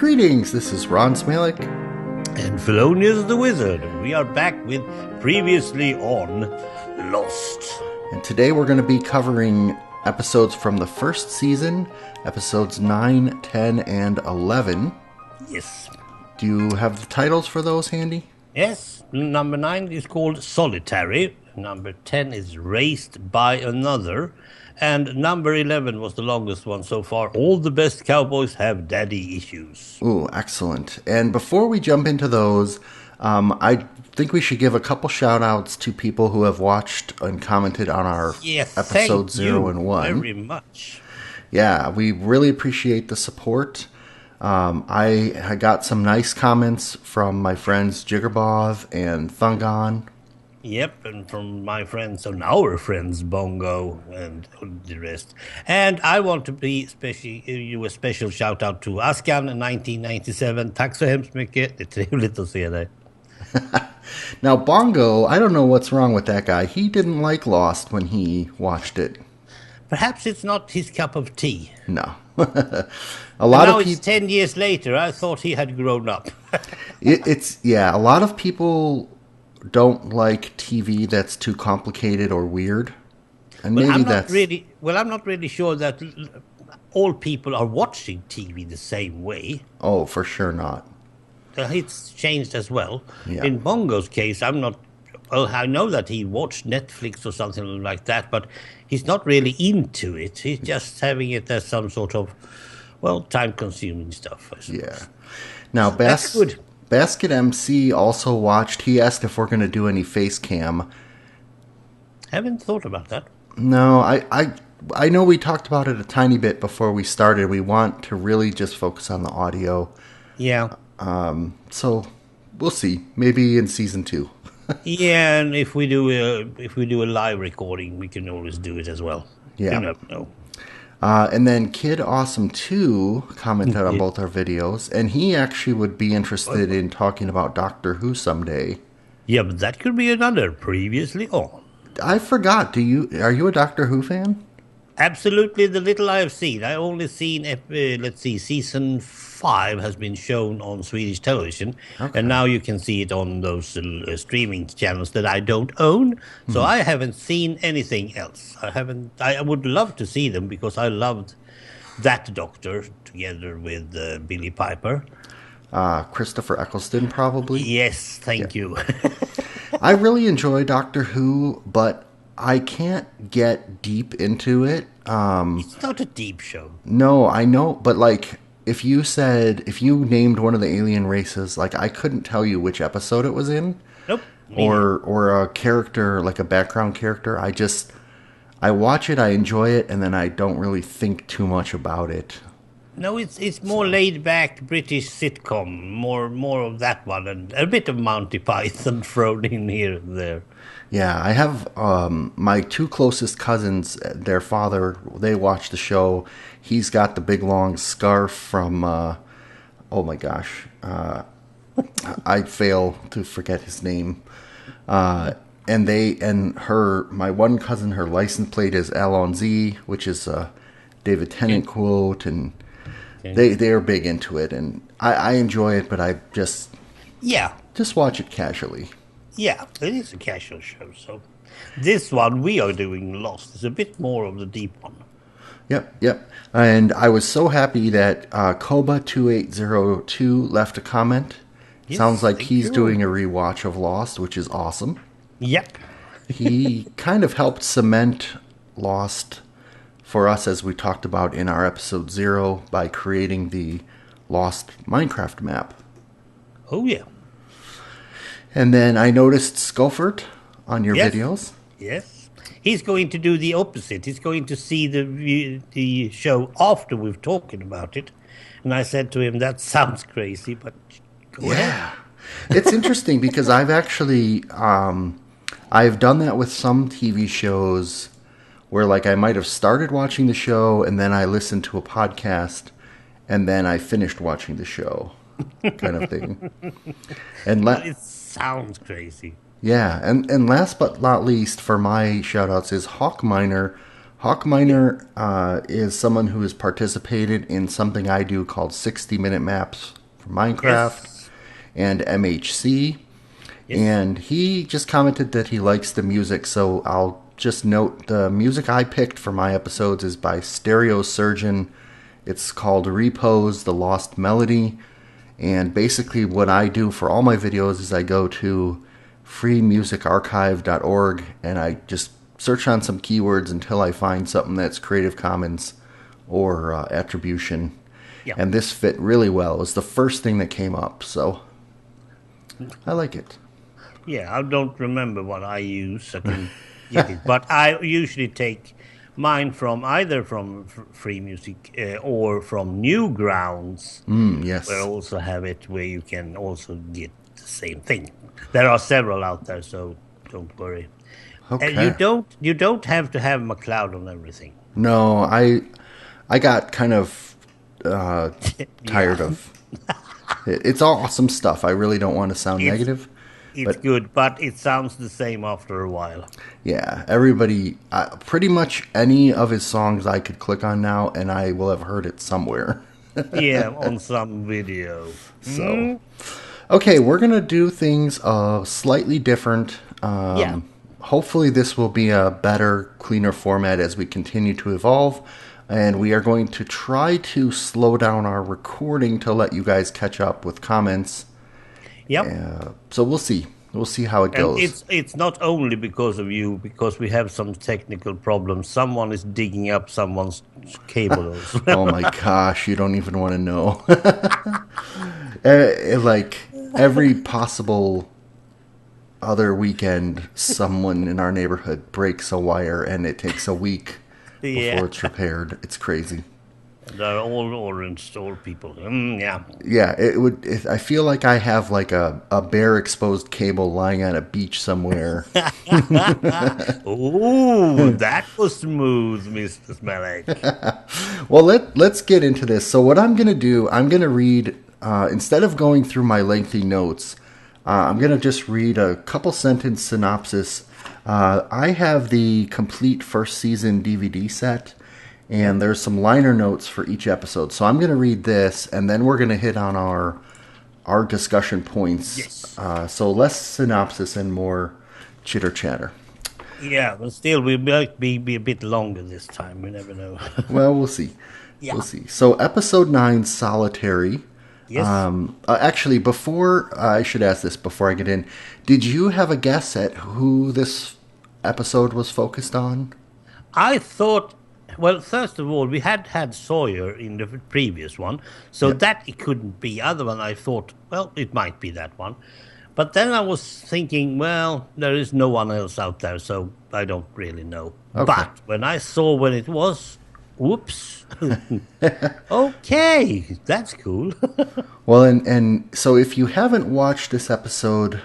Greetings, this is Ron Smalek. And Fellonius the Wizard. We are back with Previously on Lost. And today we're going to be covering episodes from the first season, episodes 9, 10, and 11. Yes. Do you have the titles for those handy? Yes. Number 9 is called Solitary. Number 10 is Raised by Another. And number 11 was the longest one so far. All the Best Cowboys Have Daddy Issues. Ooh, excellent. And before we jump into those, I think we should give a couple shout-outs to people who have watched and commented on our episodes 0 and 1. Very much. Yeah, we really appreciate the support. I got some nice comments from my friends Jiggerbov and Thungon. Yep, and from my friends and our friends Bongo and the rest. And I want to do a special shout out to Askan 1997. Tack så hemskt mycket. Det är trevligt att se dig. Now Bongo, I don't know what's wrong with that guy. He didn't like Lost when he watched it. Perhaps it's not his cup of tea. No. A lot now of it's 10 years later. I thought he had grown up. A lot of people don't like TV that's too complicated or weird. And well, maybe I'm not really sure that all people are watching TV the same way. Oh, for sure not. It's changed as well. Yeah. In Bongo's case, I know that he watched Netflix or something like that, but he's not really into it. He's just having it as some sort of, time-consuming stuff, I suppose. Yeah. Now, that's good. Basket MC also watched. He asked if we're going to do any face cam. Haven't thought about that. No, I know we talked about it a tiny bit before we started. We want to really just focus on the audio. Yeah. So we'll see. Maybe in season 2. Yeah, and if we do a live recording, we can always do it as well. Yeah. You never know. And then Kid Awesome 2 commented on both our videos, and he actually would be interested in talking about Doctor Who someday. Yeah, but that could be another Previously On. I forgot. Are you a Doctor Who fan? Absolutely, the little I have seen. I only seen, season 5 has been shown on Swedish television, and now you can see it on those streaming channels that I don't own. So I haven't seen anything else. I would love to see them because I loved that Doctor together with Billy Piper. Christopher Eccleston, probably. Yes, thank you. I really enjoy Doctor Who, but I can't get deep into it. It's not a deep show. No, I know, but if you named one of the alien races, I couldn't tell you which episode it was in. Nope. Or a character, like a background character. I watch it, I enjoy it, and then I don't really think too much about it. No, it's more laid back British sitcom, more of that one, and a bit of Monty Python thrown in here and there. Yeah, I have my 2 closest cousins, their father, they watch the show. He's got the big long scarf from, oh my gosh, I fail to forget his name. My one cousin, her license plate is Alonzi, which is a David Tennant quote, and they are big into it, and I enjoy it, but I just watch it casually. Yeah, it is a casual show. So this one we are doing Lost is a bit more of the deep one. Yep. And I was so happy that Koba2802 left a comment. Yes, sounds like he's doing a rewatch of Lost, which is awesome. Yep. He kind of helped cement Lost for us, as we talked about in our episode 0, by creating the Lost Minecraft map. Oh, yeah. And then I noticed Sculfert on your videos. Yes. He's going to do the opposite. He's going to see the show after we've talked about it. And I said to him, that sounds crazy, but go ahead. It's interesting because I've actually, I've done that with some TV shows where I might have started watching the show and then I listened to a podcast and then I finished watching the show kind of thing. And it sounds crazy. Yeah, and last but not least for my shout-outs is Hawk Miner. Hawk Miner is someone who has participated in something I do called 60-minute maps for Minecraft Yes. and MHC. Yes. And he just commented that he likes the music, so I'll just note the music I picked for my episodes is by Stereo Surgeon. It's called Repose, the Lost Melody. And basically what I do for all my videos is I go to freemusicarchive.org and I just search on some keywords until I find something that's Creative Commons or attribution. Yeah. And this fit really well. It was the first thing that came up, so I like it. Yeah, I don't remember what I use. I can get it. But I usually take mine from either from Free Music or from Newgrounds, Yes. where I also have it where you can also get the same thing. There are several out there, so don't worry. Okay. And you don't have to have McLeod on everything. No, I got kind of tired of it. It's awesome stuff. I really don't want to sound negative. It's good, but it sounds the same after a while. Yeah, everybody, pretty much any of his songs I could click on now, and I will have heard it somewhere. Yeah, on some video. So, okay, we're going to do things slightly different. Yeah. Hopefully this will be a better, cleaner format as we continue to evolve. And we are going to try to slow down our recording to let you guys catch up with comments. Yep. So we'll see. We'll see how it goes. And it's not only because of you, because we have some technical problems. Someone is digging up someone's cable. Oh my gosh, you don't even want to know. Like every possible other weekend, someone in our neighborhood breaks a wire and it takes a week before it's repaired. It's crazy. They're all orange, all people. Yeah. Yeah, it would. I feel like I have like a bare exposed cable lying on a beach somewhere. Ooh, that was smooth, Mr. Smellick. Well, let's get into this. So what I'm going to do, I'm going to read, instead of going through my lengthy notes, I'm going to just read a couple sentence synopsis. I have the complete first season DVD set. And there's some liner notes for each episode. So I'm going to read this, and then we're going to hit on our discussion points. Yes. So less synopsis and more chitter-chatter. Yeah, but still, we might be a bit longer this time. We never know. Well, we'll see. Yeah. We'll see. So episode 9, Solitary. Yes. Actually, before I should ask this before I get in, did you have a guess at who this episode was focused on? I thought... Well, first of all, we had Sawyer in the previous one, so that it couldn't be. Other one, I thought, well, it might be that one. But then I was thinking, well, there is no one else out there, so I don't really know. Okay. But when I saw when it was, whoops. Okay, that's cool. Well, and so if you haven't watched this episode,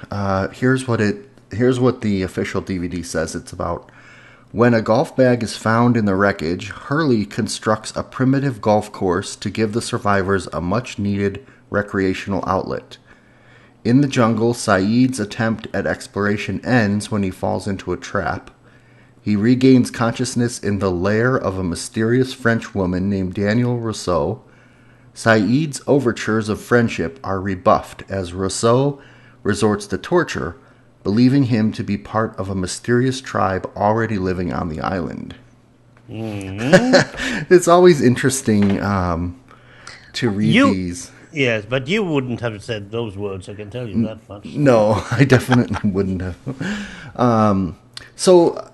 here's what the official DVD says it's about. When a golf bag is found in the wreckage, Hurley constructs a primitive golf course to give the survivors a much-needed recreational outlet. In the jungle, Saeed's attempt at exploration ends when he falls into a trap. He regains consciousness in the lair of a mysterious French woman named Danielle Rousseau. Saeed's overtures of friendship are rebuffed as Rousseau resorts to torture, believing him to be part of a mysterious tribe already living on the island. Mm-hmm. It's always interesting to read these. Yes, but you wouldn't have said those words, I can tell you that much. No, I definitely wouldn't have. So,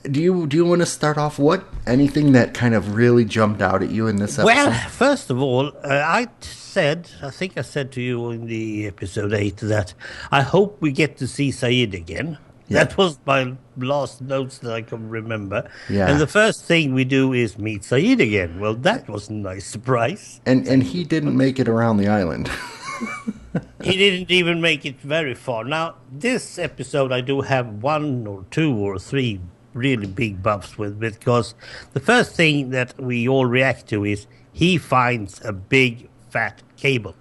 do you want to start off? Anything that kind of really jumped out at you in this episode? Well, first of all, I think I said to you in the episode 8 that I hope we get to see Saeed again. Yeah. That was my last notes that I can remember. Yeah. And the first thing we do is meet Saeed again. Well, that was a nice surprise. And he didn't make it around the island. He didn't even make it very far. Now, this episode I do have 1 or 2 or 3 really big buffs with, because the first thing that we all react to is he finds a big fat cable.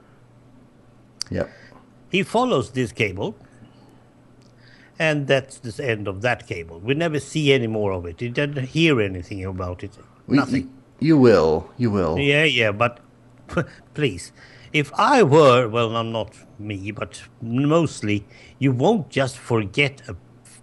Yep. He follows this cable, And that's the end of that cable. We never see any more of it. You didn't hear anything about it. We, Nothing. you will. You will. Yeah, yeah, but please, if I were, well, I'm not me, but mostly, you won't just forget a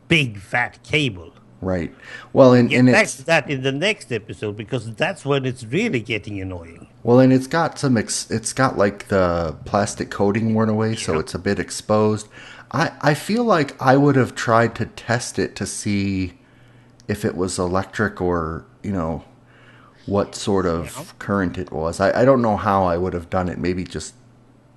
big fat cable. Right. Well, We and get back to it's that in the next episode because that's when it's really getting annoying. well, and it's got it's got like the plastic coating worn away, so Yeah. it's a bit exposed. I feel like I would have tried to test it to see if it was electric or, what sort Yeah. of current it was. I don't know how I would have done it. Maybe just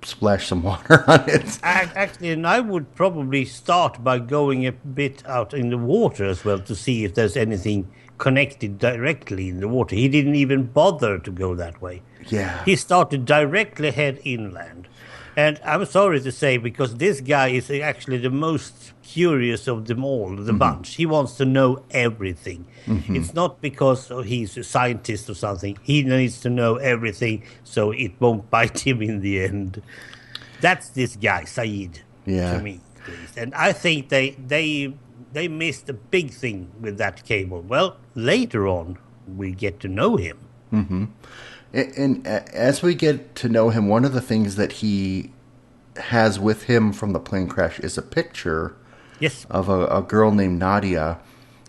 splash some water on it. Actually, and I would probably start by going a bit out in the water as well to see if there's anything connected directly in the water. He didn't even bother to go that way. Yeah. He started directly head inland. And I'm sorry to say, because this guy is actually the most curious of them all, the bunch. He wants to know everything. It's not because he's a scientist or something. He needs to know everything so it won't bite him in the end. That's this guy, Saeed, Yeah. to me, at least. And I think they missed a big thing with that cable. Well, later on, we get to know him. And as we get to know him, one of the things that he has with him from the plane crash is a picture Yes. of a girl named Nadia.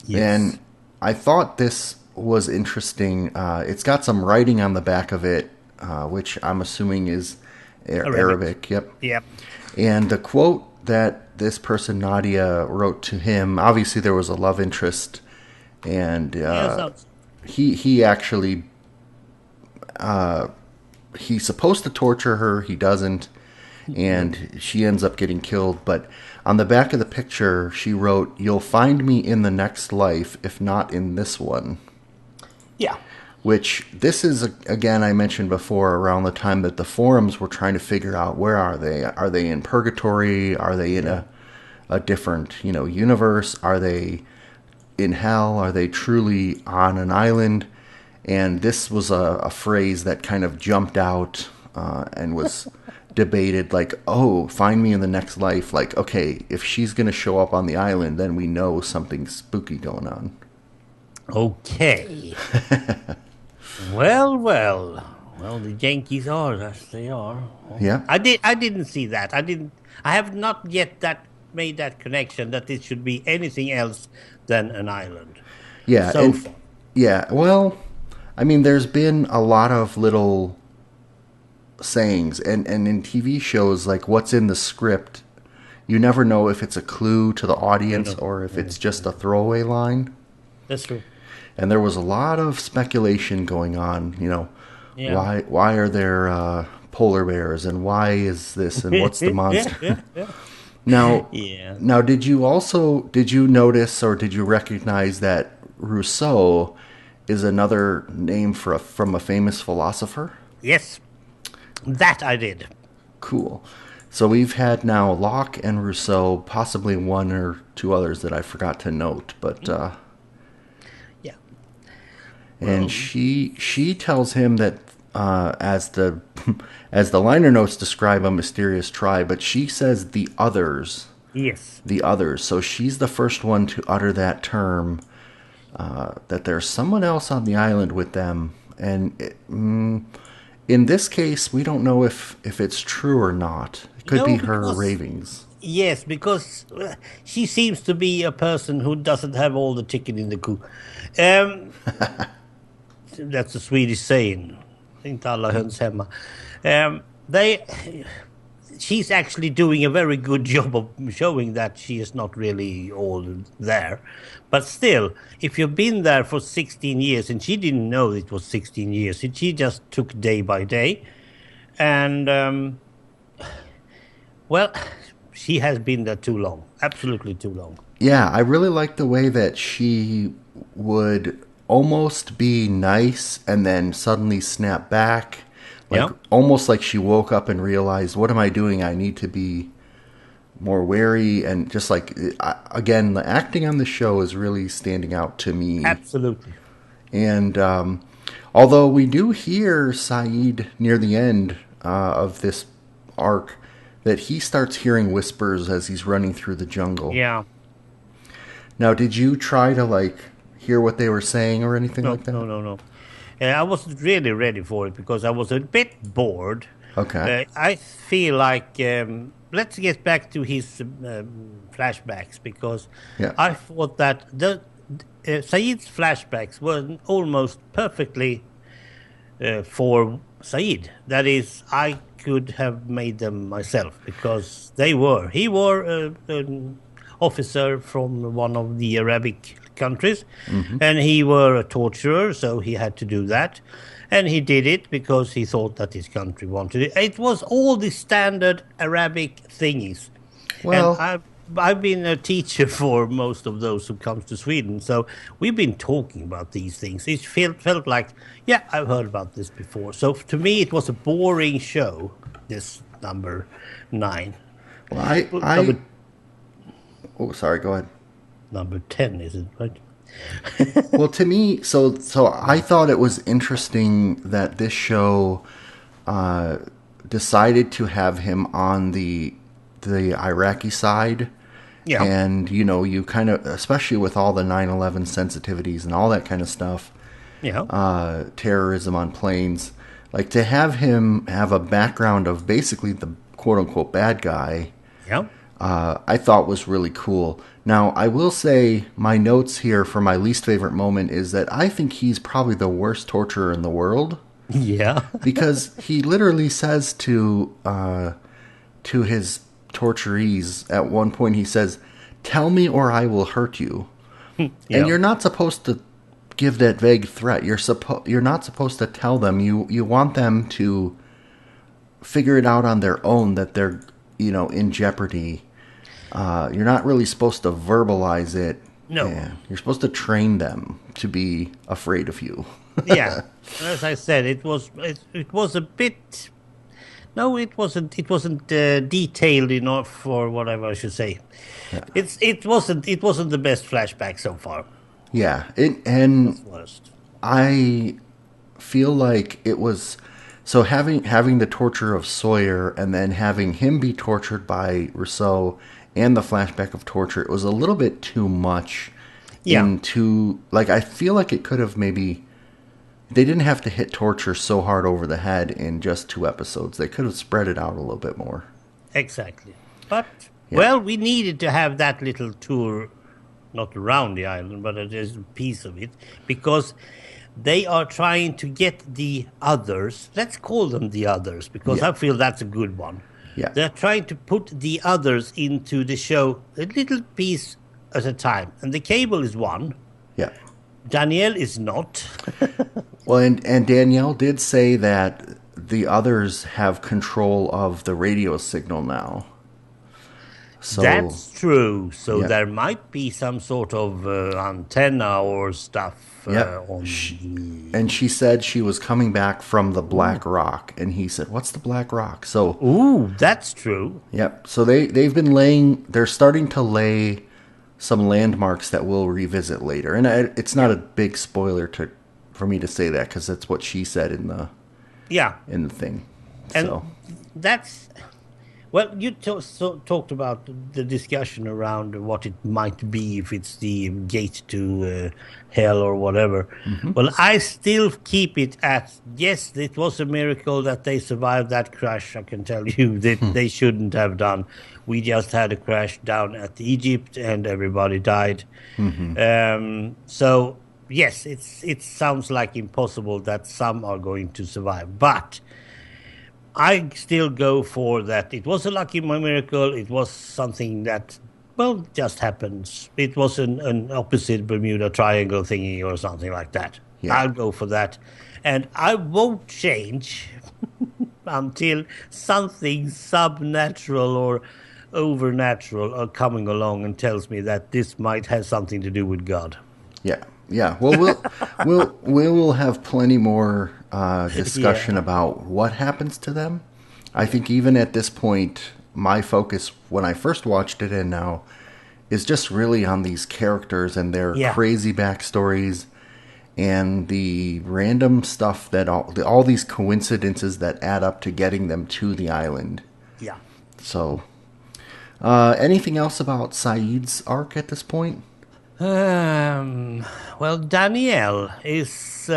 Yes. And I thought this was interesting. It's got some writing on the back of it, which I'm assuming is Arabic. Yep. Yep. And the quote that this person, Nadia, wrote to him, obviously there was a love interest, and he actually he's supposed to torture her. He doesn't, and she ends up getting killed. But on the back of the picture, she wrote, "You'll find me in the next life, if not in this one." Yeah. Which this is, again, I mentioned before, around the time that the forums were trying to figure out, where are they? Are they in purgatory? Are they in a different universe? Are they in hell? Are they truly on an island? And this was a phrase that kind of jumped out and was debated, like, oh, find me in the next life. Like, okay, if she's going to show up on the island, then we know something spooky going on. Okay. Well, the Yankees are as they are. Yeah. I didn't see that. I have not yet made that connection that it should be anything else than an island. Yeah. So far. Yeah. Well, I mean, there's been a lot of little sayings, and in TV shows, like what's in the script, you never know if it's a clue to the audience or if it's just a throwaway line. That's true. And there was a lot of speculation going on, Yeah. why are there polar bears, and why is this, and what's the monster? Yeah. Now, did you notice, or did you recognize that Rousseau is another name from a famous philosopher? Yes. That I did. Cool. So we've had now Locke and Rousseau, possibly one or two others that I forgot to note, but Yeah. and she tells him that as the as the liner notes describe a mysterious tribe, but she says the others. Yes. The others. So she's the first one to utter that term, that there's someone else on the island with them. And in this case, we don't know if it's true or not. It could be her ravings. Yes, because she seems to be a person who doesn't have all the chicken in the coop. That's a Swedish saying. Inte alla höns hemma. She's actually doing a very good job of showing that she is not really all there. But still, if you've been there for 16 years, and she didn't know it was 16 years, she just took day by day. And, well, she has been there too long. Absolutely too long. Yeah, I really like the way that she would almost be nice and then suddenly snap back. Like, almost like she woke up and realized, what am I doing? I need to be more wary. And just like, again, the acting on the show is really standing out to me. Absolutely. And although we do hear Saeed near the end of this arc, that he starts hearing whispers as he's running through the jungle. Yeah. Now, did you try to like hear what they were saying or anything No, like that? no, no, no. I wasn't really ready for it because I was a bit bored. Okay. I feel like let's get back to his flashbacks because Yeah. I thought that the Saeed's flashbacks were almost perfectly for Saeed. That is, I could have made them myself because they were. He were an officer from one of the Arabic countries, and he were a torturer, so he had to do that. And he did it because he thought that his country wanted it. It was all the standard Arabic thingies. And Well, I've been a teacher for most of those who comes to Sweden, so we've been talking about these things. It felt like, yeah, I've heard about this before. So to me, it was a boring show. This number 9, well, number oh, sorry. Go ahead. number 10, is it right? Well, to me, so I thought it was interesting that this show decided to have him on the Iraqi side. Yeah, And, you know, you kind of, especially with all the 9/11 sensitivities and all that kind of stuff, yeah, terrorism on planes, like to have him have a background of basically the quote unquote bad guy, yeah. I thought was really cool. Now, I will say my notes here for my least favorite moment is that I think he's probably the worst torturer in the world Yeah. because he literally says to his torturees at one point, he says, "Tell me or I will hurt you." Yeah. And you're not supposed to give that vague threat. You're not supposed to tell them. You want them to figure it out on their own that they're, you know, in jeopardy. You're not really supposed to verbalize it. No. Yeah. You're supposed to train them to be afraid of you. Yeah. As I said, it was a bit. No, it wasn't. It wasn't detailed enough, or whatever I should say. Yeah. It wasn't the best flashback so far. Yeah. And Worst. I feel like it was so having the torture of Sawyer and then having him be tortured by Rousseau and the flashback of torture, it was a little bit too much. Yeah. Into like I feel like it could have maybe they didn't have to hit torture so hard over the head in just 2 episodes. They could have spread it out a little bit more. Exactly. But Yeah. well, we needed to have that little tour, not around the island, but just a piece of it, because they are trying to get the others. Let's call them the others, because Yeah. I feel that's a good one. Yeah. They're trying to put the others into the show a little piece at a time, and the Cable is one. Yeah. Danielle is not. Well, and Danielle did say that the others have control of the radio signal now. So That's true. So Yeah. there might be some sort of antenna or stuff Yeah. on and she said she was coming back from the Black Rock, and he said, "What's the Black Rock?" So, Ooh, that's true. yep. So they've been laying. They're starting to lay some landmarks that we'll revisit later, and it's not a big spoiler for me to say that because that's what she said in Yeah. the thing. And So that's well, you talked about the discussion around what it might be if it's the gate to hell or whatever. Well, I still keep it at yes, it was a miracle that they survived that crash. I can tell you that they shouldn't have done. We just had a crash down at Egypt and everybody died. So yes, it sounds like impossible that some are going to survive, but I still go for that. It was a lucky miracle. It was something that, well, just happens. It was an opposite Bermuda Triangle thingy or something like that. Yeah. I'll go for that. And I won't change until something subnatural or overnatural are coming along and tells me that this might have something to do with God. yeah, yeah. Well, we will have plenty more discussion about what happens to them. I think even at this point, my focus when I first watched it and now is just really on these characters and their crazy backstories and the random stuff that all these coincidences that add up to getting them to the island. Yeah. So, anything else about Saeed's arc at this point? Well, Danielle is.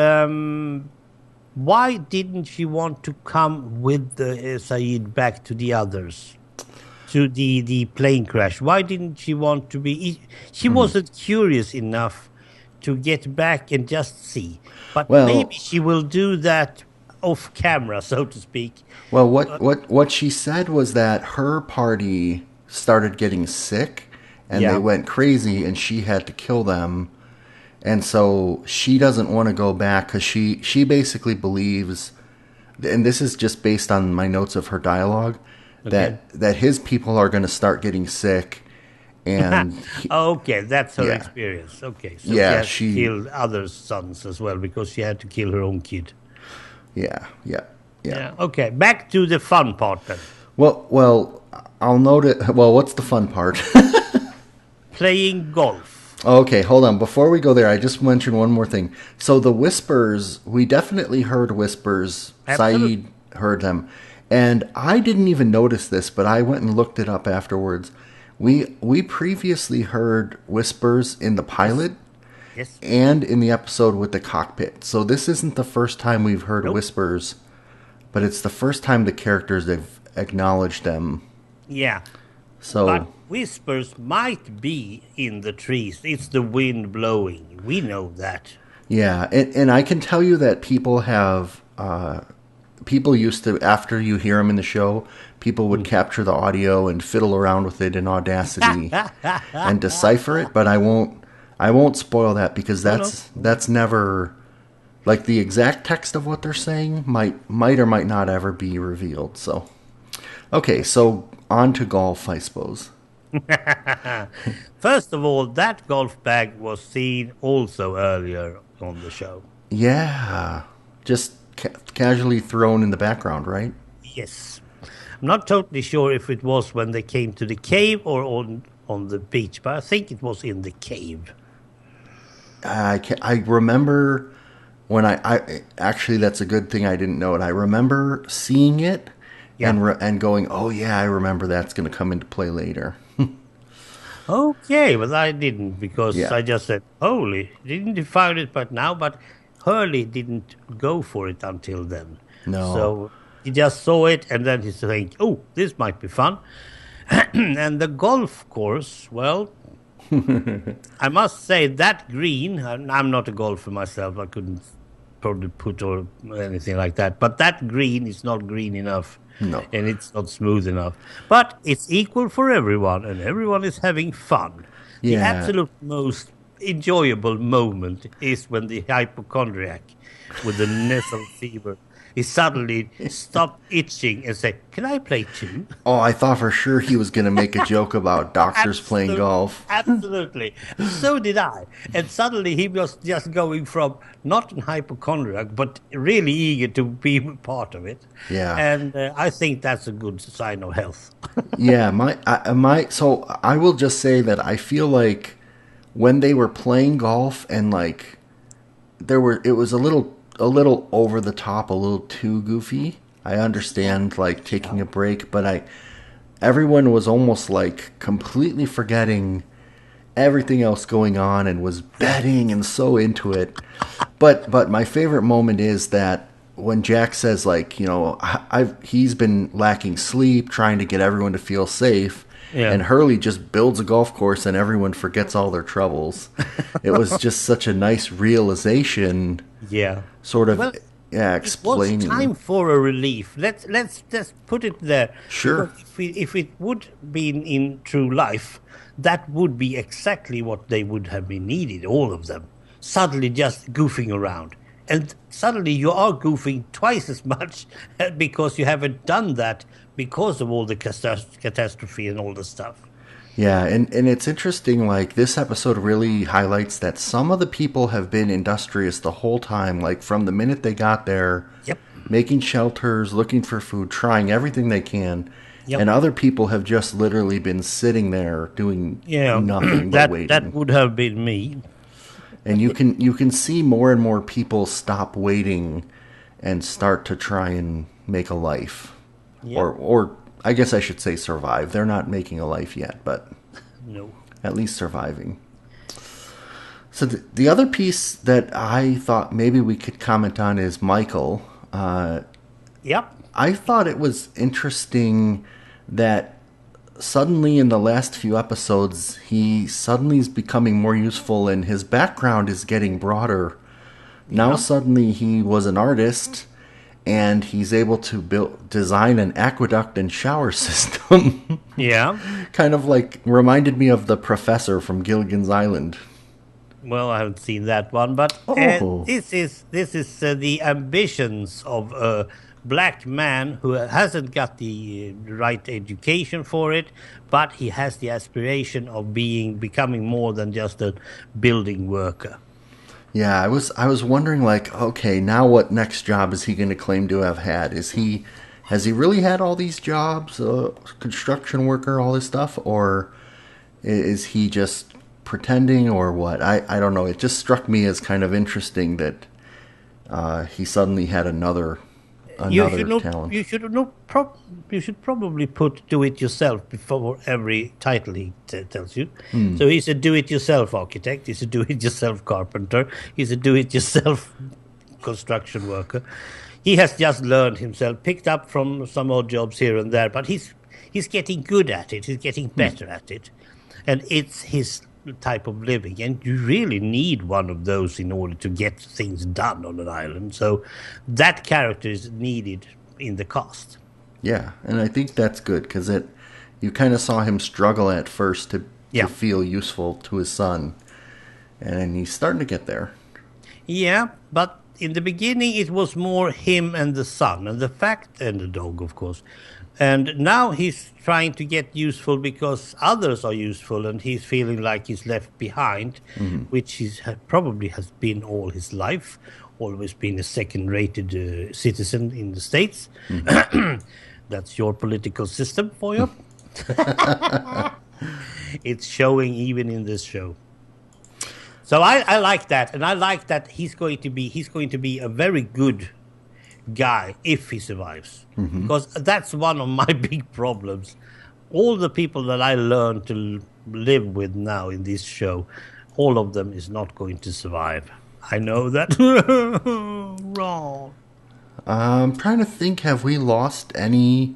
Why didn't she want to come with Saeed back to the others? To the plane crash. Why didn't she want to be? She Hmm. wasn't curious enough to get back and just see. But maybe Well, she will do that off camera, so to speak. well, Uh, what she said was that her party started getting sick, and they yeah. went crazy, and she had to kill them. And so she doesn't want to go back because she basically believes, and this is just based on my notes of her dialogue, Okay. that his people are going to start getting sick, and Okay, that's her yeah, experience. Okay, so she yeah, has to she, kill other sons as well because she had to kill her own kid. yeah, yeah, yeah. Yeah. Okay, back to the fun part then. Well, I'll note it. Well, what's the fun part? Playing golf. Okay, hold on. Before we go there, I just mentioned one more thing. So the whispers, we definitely heard whispers. Absolutely. Saeed heard them. And I didn't even notice this, but I went and looked it up afterwards. We previously heard whispers in the Yes. pilot Yes. and in the episode with the cockpit. So this isn't the first time we've heard Nope. whispers, but it's the first time the characters have acknowledged them. Yeah. But So whispers might be in the trees. It's the wind blowing. We know that. yeah, and I can tell you that people used to, after you hear them in the show, people would capture the audio and fiddle around with it in Audacity and decipher it. But I won't spoil that because No, no. that's never, like, the exact text of what they're saying might or might not ever be revealed. So okay, so on to golf, I suppose. First of all, that golf bag was seen also earlier on the show. Yeah, just casually thrown in the background, right? Yes. I'm not totally sure if it was when they came to the cave or on the beach, but I think it was in the cave. I remember when I actually, that's a good thing I didn't know it. I remember seeing it Yeah. and going, oh yeah, I remember that's going to come into play later. Okay, but I didn't because Yeah, I just said, holy, didn't he find it but now? But Hurley didn't go for it until then. no, So he just saw it and then he's saying, oh, this might be fun. And the golf course, well, I must say that green, and I'm not a golfer myself, I couldn't probably put or anything like that, but that green is not green enough no, and it's not smooth enough. But it's equal for everyone and everyone is having fun. The yeah. absolute most enjoyable moment is when the hypochondriac with the nasal fever he suddenly stopped itching and said, can I play too? Oh, I thought for sure he was going to make a joke about doctors playing Absolutely, golf. absolutely. So did I. And suddenly he was just going from not an hypochondriac, but really eager to be part of it. Yeah, And I think that's a good sign of health. yeah. So I will just say that I feel like when they were playing golf and like it was a little over the top, a little too goofy. I understand like taking a break, but everyone was almost like completely forgetting everything else going on and was betting and so into it. But my favorite moment is that when Jack says, like, he's been lacking sleep trying to get everyone to feel safe, Yeah. and Hurley just builds a golf course and everyone forgets all their troubles. It was just such a nice realization, Yeah. sort of, Well, yeah, it was explaining. time for a relief. Let's just put it there. Sure. Because if it would be in true life, that would be exactly what they would have been needed, all of them. Suddenly just goofing around. And suddenly you are goofing twice as much because you haven't done that because of all the catastrophe and all the stuff. Yeah, and it's interesting, like, this episode really highlights that some of the people have been industrious the whole time, like, from the minute they got there, Yep. making shelters, looking for food, trying everything they can, Yep. and other people have just literally been sitting there doing Yeah, nothing but that waiting. would have been me. And you can see more and more people stop waiting and start to try and make a life. Yep. Or I guess I should say survive. They're not making a life yet, but No. at least surviving. So the other piece that I thought maybe we could comment on is Michael. Yep. I thought it was interesting that suddenly in the last few episodes, he suddenly is becoming more useful and his background is getting broader. Now suddenly he was an artist and he's able to design an aqueduct and shower system. Yeah. Kind of like reminded me of the professor from Gilligan's Island. Well, I haven't seen that one, but this is the ambitions of a black man who hasn't got the right education for it, but he has the aspiration of becoming more than just a building worker. Yeah, I was wondering, like, okay, now what next job is he going to claim to have had? Has he really had all these jobs, construction worker, all this stuff, or is he just pretending, or what? I don't know. It just struck me as kind of interesting that he suddenly had another talent. You should probably put "do it yourself" before every title he tells you. So he's a do-it-yourself architect. He's a do-it-yourself carpenter. He's a do-it-yourself construction worker. He has just learned himself, picked up from some odd jobs here and there, but he's getting good at it. He's getting better at it, and it's his type of living, and you really need one of those in order to get things done on an island. So that character is needed in the cast. Yeah, and I think that's good because you kind of saw him struggle at first to feel useful to his son, and he's starting to get there. Yeah, but in the beginning it was more him and the son, and the dog, of course. And now he's trying to get useful because others are useful, and he's feeling like he's left behind, which he probably has been all his life, always been a second-rated citizen in the States. That's your political system for you. It's showing even in this show. So I like that, and I like that he's going to be a very good guy if he survives, because that's one of my big problems. All the people that I learn to live with now in this show, all of them is not going to survive. I know that. Wrong. I'm trying to think, have we lost any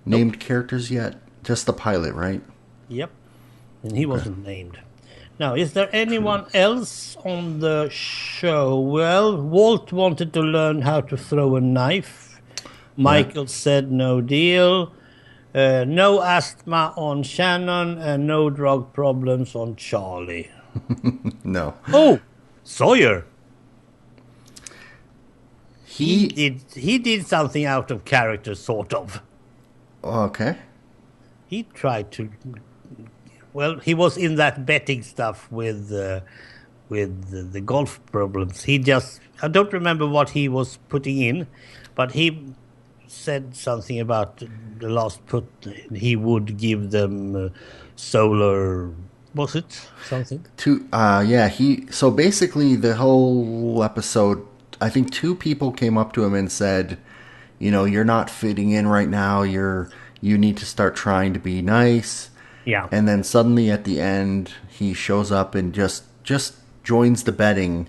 named characters yet? Just the pilot, right? Yep. And he wasn't named. Now, is there anyone else on the show? Well, Walt wanted to learn how to throw a knife. Michael said no deal. No asthma on Shannon, and no drug problems on Charlie. No. Oh, Sawyer. He did something out of character, sort of. Okay. He tried to... Well, he was in that betting stuff with the golf problems. I don't remember what he was putting in, but he said something about the last put. He would give them solar. Was it something? So basically, the whole episode, I think 2 people came up to him and said, you're not fitting in right now. You need to start trying to be nice. Yeah. And then suddenly at the end, he shows up and just joins the betting.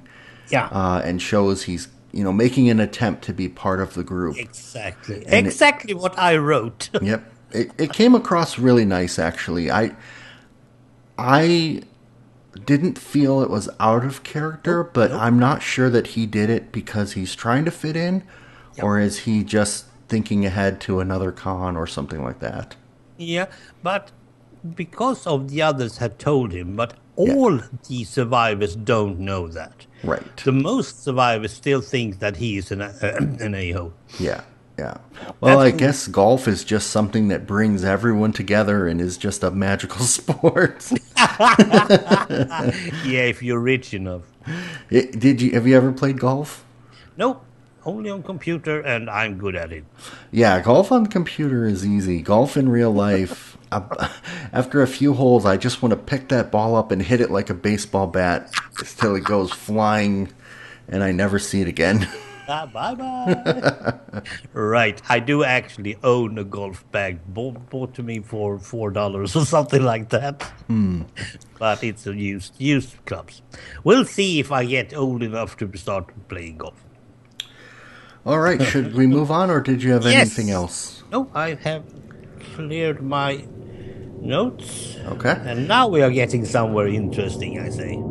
Yeah. And shows he's, making an attempt to be part of the group. Exactly. And exactly what I wrote. Yep. It came across really nice, actually. I didn't feel it was out of character, but I'm not sure that he did it because he's trying to fit in, or is he just thinking ahead to another con or something like that. Yeah, but because of the others had told him, but all the survivors don't know that. Right. The most survivors still think that he is an a-hole. Yeah, yeah. Well, I guess golf is just something that brings everyone together and is just a magical sport. Yeah, if you're rich enough. Have you ever played golf? Nope. Only on computer, and I'm good at it. Yeah, golf on the computer is easy. Golf in real life, after a few holes, I just want to pick that ball up and hit it like a baseball bat until it goes flying, and I never see it again. Bye-bye. Right. I do actually own a golf bag bought to me for $4 or something like that. But it's a used clubs. We'll see if I get old enough to start playing golf. All right, should we move on, or did you have anything Yes. else? No, I have cleared my notes. Okay. And now we are getting somewhere interesting, I say.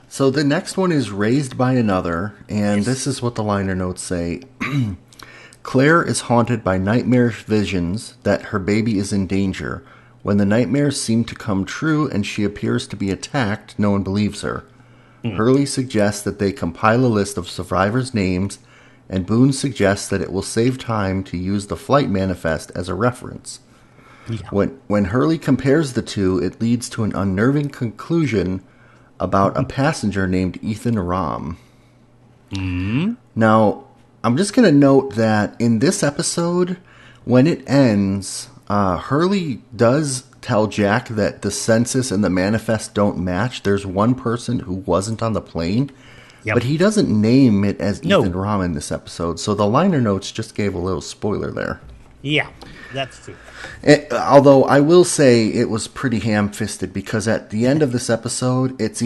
So the next one is Raised by Another, and this is what the liner notes say. Claire is haunted by nightmarish visions that her baby is in danger. When the nightmares seem to come true and she appears to be attacked, no one believes her. Hurley suggests that they compile a list of survivors' names, and Boone suggests that it will save time to use the flight manifest as a reference. Yeah. When Hurley compares the two, it leads to an unnerving conclusion about a passenger named Ethan Rahm. Now, I'm just going to note that in this episode, when it ends, Hurley does tell Jack that the census and the manifest don't match. There's one person who wasn't on the plane, but he doesn't name it as Ethan Rahm in this episode. So the liner notes just gave a little spoiler there. Yeah, that's true. Although I will say it was pretty ham-fisted, because at the end of this episode, it's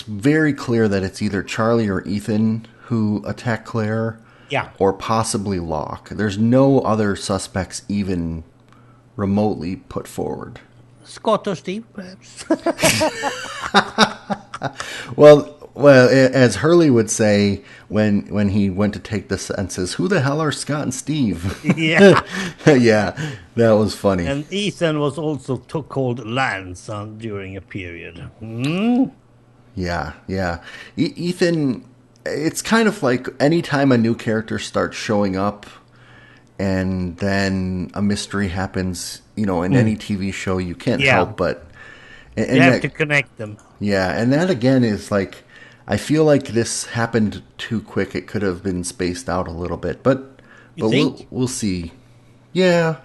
very clear that it's either Charlie or Ethan who attack Claire, or possibly Locke. There's no other suspects even remotely put forward. Scott or Steve, perhaps. Well, as Hurley would say when he went to take the census, who the hell are Scott and Steve? Yeah. Yeah, that was funny. And Ethan was also called Lance during a period. Yeah. Ethan, it's kind of like anytime a new character starts showing up and then a mystery happens, in any TV show, you can't help but... And you have to connect them. Yeah, and that again is like... I feel like this happened too quick. It could have been spaced out a little bit, but we'll see. Yeah,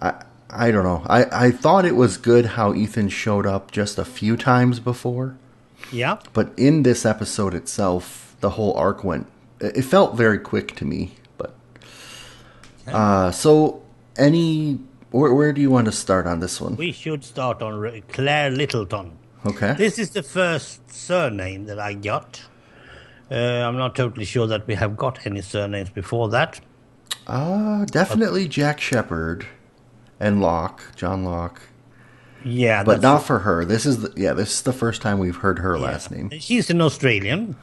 I don't know. I thought it was good how Ethan showed up just a few times before. Yeah. But in this episode itself, the whole arc it felt very quick to me. But so where do you want to start on this one? We should start on Claire Littleton. Okay. This is the first surname that I got. I'm not totally sure that we have got any surnames before that. Definitely Jack Shepherd and John Locke. Yeah, but not for her. This is the first time we've heard her last name. She's an Australian,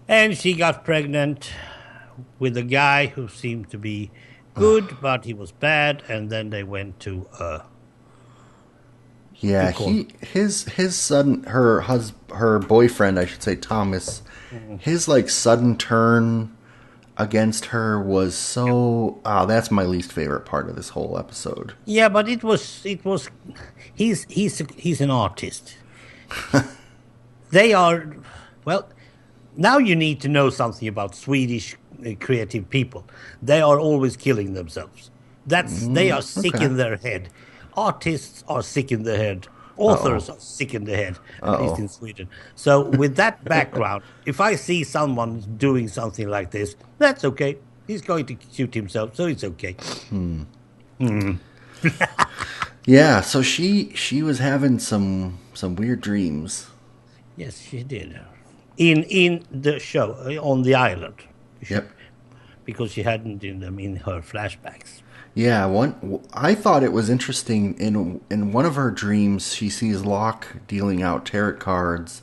and she got pregnant with a guy who seemed to be good, but he was bad, and then they went to yeah, his son, her boyfriend, I should say, Thomas, his sudden turn against her was so. That's my least favorite part of this whole episode. Yeah, but it was. He's an artist. They are. Well, now you need to know something about Swedish creative people. They are always killing themselves. They are sick in their head. Artists are sick in the head. Authors are sick in the head, at least in Sweden. So with that background, if I see someone doing something like this, that's okay. He's going to shoot himself, so it's okay. Yeah, so she was having some weird dreams. Yes, she did. In the show, on the island. Yep. Because she hadn't in them in her flashbacks. Yeah, I thought it was interesting. In one of her dreams, she sees Locke dealing out tarot cards.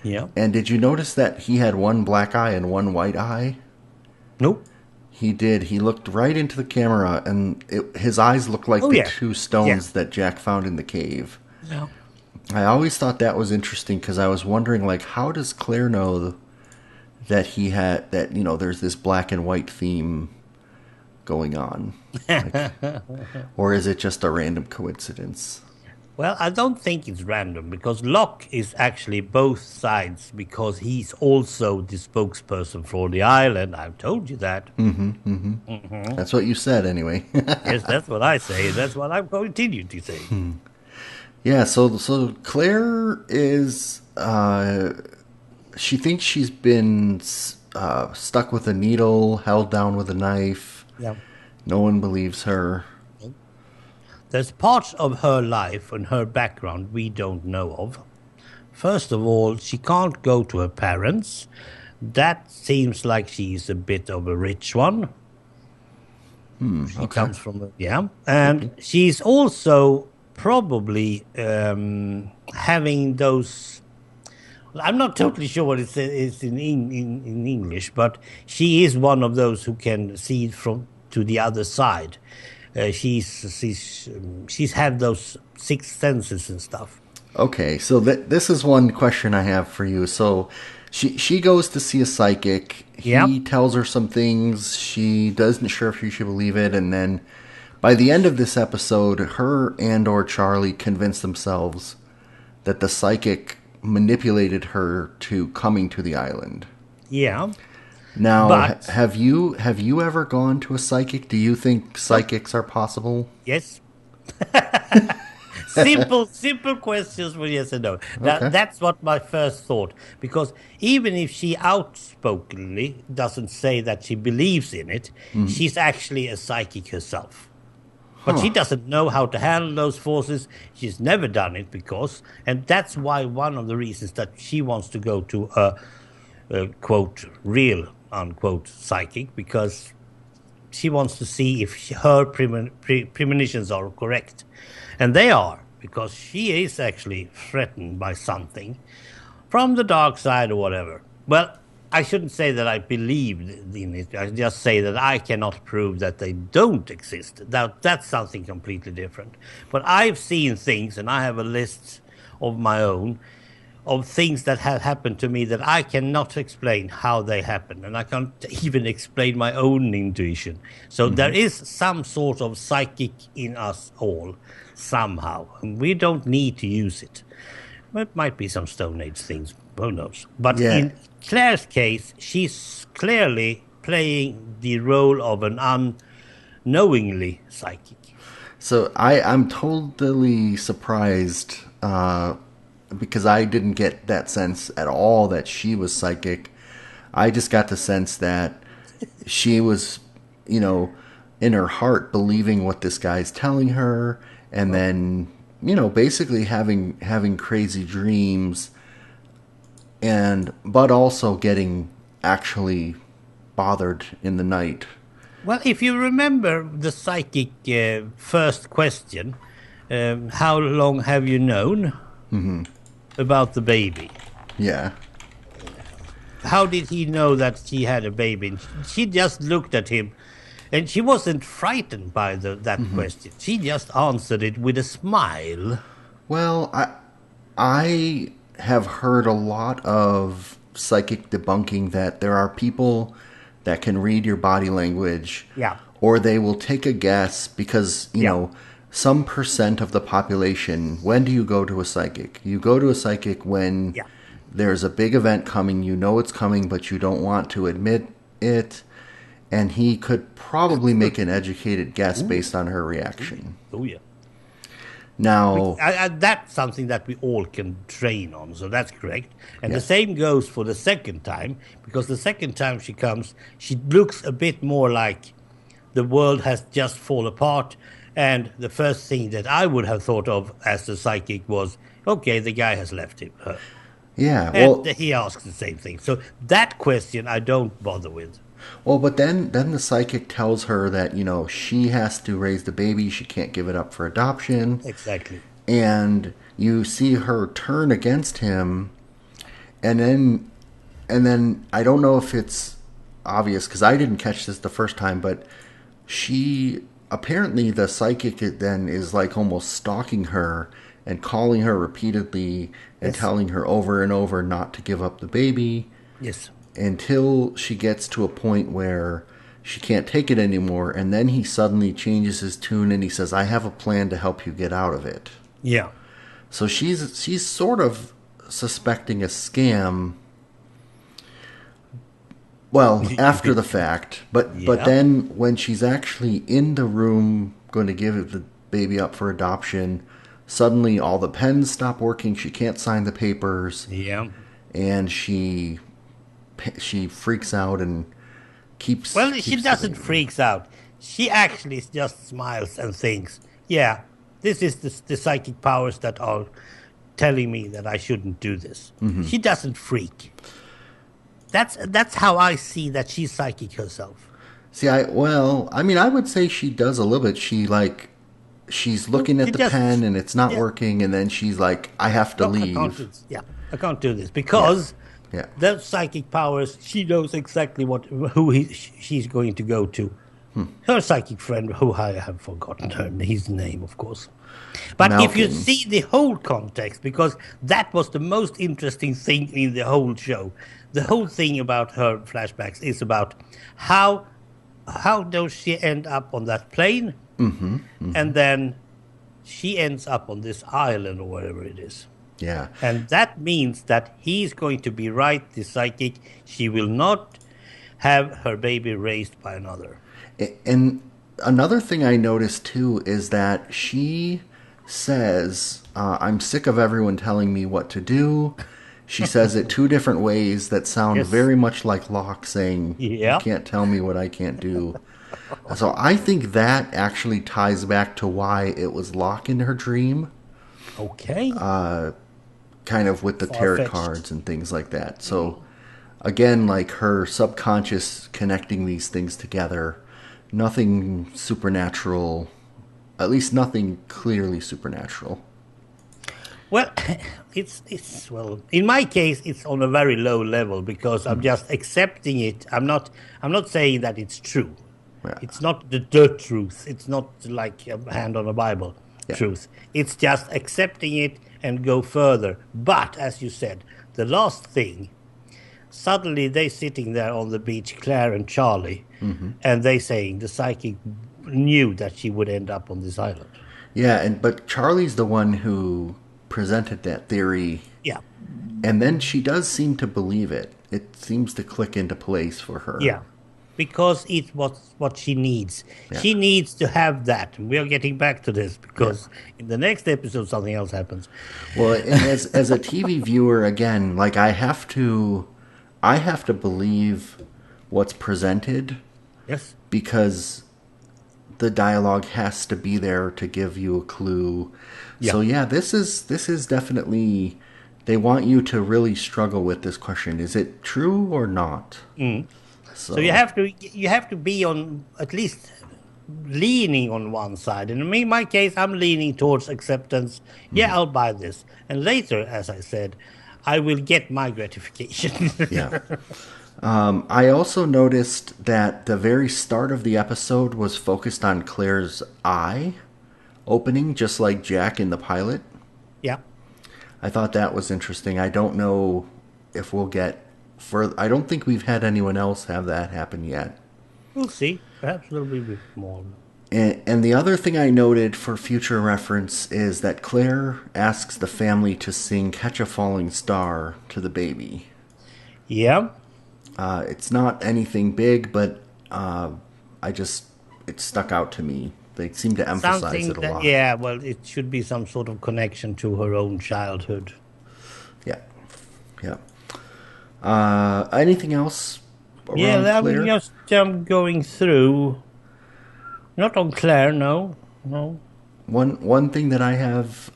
Yeah. And did you notice that he had one black eye and one white eye? Nope. He did. He looked right into the camera, and his eyes looked like two stones that Jack found in the cave. Yeah. I always thought that was interesting because I was wondering, how does Claire know that there's this black and white theme going on? Or is it just a random coincidence? Well, I don't think it's random, because Locke is actually both sides, because he's also the spokesperson for the island. I've told you that. That's what you said anyway. Yes, that's what I say. That's what I'm going to continue to say. Yeah, so Claire is she thinks she's been stuck with a needle, held down with a knife. Yeah. No one believes her. There's parts of her life and her background we don't know of. First of all, she can't go to her parents. That seems like she's a bit of a rich one. She Okay. comes from, yeah. And she's also probably having those. I'm not totally sure what it's in English, but she is one of those who can see from to the other side. She's had those sixth senses and stuff. Okay, so this is one question I have for you. So she goes to see a psychic. Yeah. He tells her some things. She doesn't sure if she should believe it, and then by the end of this episode, her and or Charlie convince themselves that the psychic manipulated her to coming to the island. Yeah. Now, But have you ever gone to a psychic? Do you think psychics are possible? yes. Simple questions for yes and no. Okay. That's what my first thought. Because even if she outspokenly doesn't say that she believes in it, she's actually a psychic herself. But she doesn't know how to handle those forces. She's never done it and that's why one of the reasons that she wants to go to a quote, real, unquote, psychic, because she wants to see if her premonitions are correct. And they are, because she is actually threatened by something from the dark side or whatever. Well, I shouldn't say that I believed in it. I just say that I cannot prove that they don't exist. That's something completely different. But I've seen things, and I have a list of my own, of things that have happened to me that I cannot explain how they happen, and I can't even explain my own intuition. So there is some sort of psychic in us all, somehow, and we don't need to use it. It might be some Stone Age things, who knows? But Yeah. in Claire's case, she's clearly playing the role of an unknowingly psychic. So I'm totally surprised because I didn't get that sense at all that she was psychic. I just got the sense that she was, in her heart believing what this guy's telling her, and then, basically having crazy dreams, but also getting actually bothered in the night. Well, if you remember the psychic first question, how long have you known about the baby? Yeah. How did he know that she had a baby? She just looked at him, and she wasn't frightened by that question. She just answered it with a smile. Well, I have heard a lot of psychic debunking that there are people that can read your body language. Yeah. Or they will take a guess because, some percent of the population, when do you go to a psychic? You go to a psychic when there's a big event coming, you know it's coming, but you don't want to admit it. And he could probably make an educated guess based on her reaction. Oh, yeah. Now, that's something that we all can train on, so that's correct. And the same goes for the second time, because the second time she comes, she looks a bit more like the world has just fallen apart. And the first thing that I would have thought of as a psychic was, okay, the guy has left him. yeah, And well, he asks the same thing. So that question I don't bother with. but then the psychic tells her that, she has to raise the baby, she can't give it up for adoption. Exactly. And you see her turn against him, and then I don't know if it's obvious because I didn't catch this the first time, but apparently the psychic then is like almost stalking her and calling her repeatedly and telling her over and over not to give up the baby. Yes. Until she gets to a point where she can't take it anymore, and then he suddenly changes his tune and he says, I have a plan to help you get out of it. Yeah. So she's sort of suspecting a scam, well, after the fact, but then when she's actually in the room going to give the baby up for adoption, suddenly all the pens stop working. She can't sign the papers, Yeah. and she freaks out and Well, she keeps the doesn't baby. freaks out. She actually just smiles and thinks, "Yeah, this is the psychic powers that are telling me that I shouldn't do this." She doesn't freak. That's how I see that she's psychic herself. See, I mean, I would say she does a little bit. She's Well, looking she at the pen just, and it's not yeah. working, and then she's like, "I have to No, I can't do leave." this. Yeah, I can't do this Yeah, because yeah. those psychic powers. She knows exactly she's going to go to. Her psychic friend, who I have forgotten his name, of course. But if you Malkin. see the whole context, because that was the most interesting thing in the whole show, the whole thing about her flashbacks is about how does she end up on that plane, and then she ends up on this island or wherever it is. Yeah. And that means that he's going to be right, the psychic. She will not have her baby raised by another. And another thing I noticed too is that she says, "I'm sick of everyone telling me what to do." She says it two different ways that sound Yes. very much like Locke saying, "You Yeah. can't tell me what I can't do." So I think that actually ties back to why it was Locke in her dream, Okay. kind of with the tarot Far-fetched. cards and things like that. So again, like her subconscious connecting these things together, nothing supernatural, at least nothing clearly supernatural. Well, it's well. In my case, it's on a very low level because I'm just accepting it. I'm not saying that it's true. Yeah. It's not the truth. It's not like a hand on a Bible Yeah. truth. It's just accepting it and go further. But as you said, the last thing, suddenly they sitting there on the beach, Claire and Charlie, and they saying the psychic knew that she would end up on this island. Yeah, but Charlie's the one who presented that theory, Yeah. and then she does seem to believe it. It seems to click into place for her. Yeah, because it's what she needs. Yeah. She needs to have that. We are getting back to this because in the next episode something else happens. Well, and as a TV viewer, again, like I have to believe what's presented Yes. because the dialogue has to be there to give you a clue. Yeah. So yeah, this is definitely, they want you to really struggle with this question. Is it true or not? So you have to be on at least leaning on one side. And in my case, I'm leaning towards acceptance. Yeah, I'll buy this. And later, as I said, I will get my gratification. Yeah. I also noticed that the very start of the episode was focused on Claire's eye opening, just like Jack in the pilot. Yeah. I thought that was interesting. I don't know if we'll get further. I don't think we've had anyone else have that happen yet. We'll see. Perhaps there'll be a bit more. And the other thing I noted for future reference is that Claire asks the family to sing Catch a Falling Star to the baby. Yeah. It's not anything big, but it stuck out to me. They seem to emphasize Something it a that, lot. yeah, well, it should be some sort of connection to her own childhood. Yeah. Yeah. Anything else around Yeah, Claire? I'm just going through. Not on Claire, no. No. One thing that I have,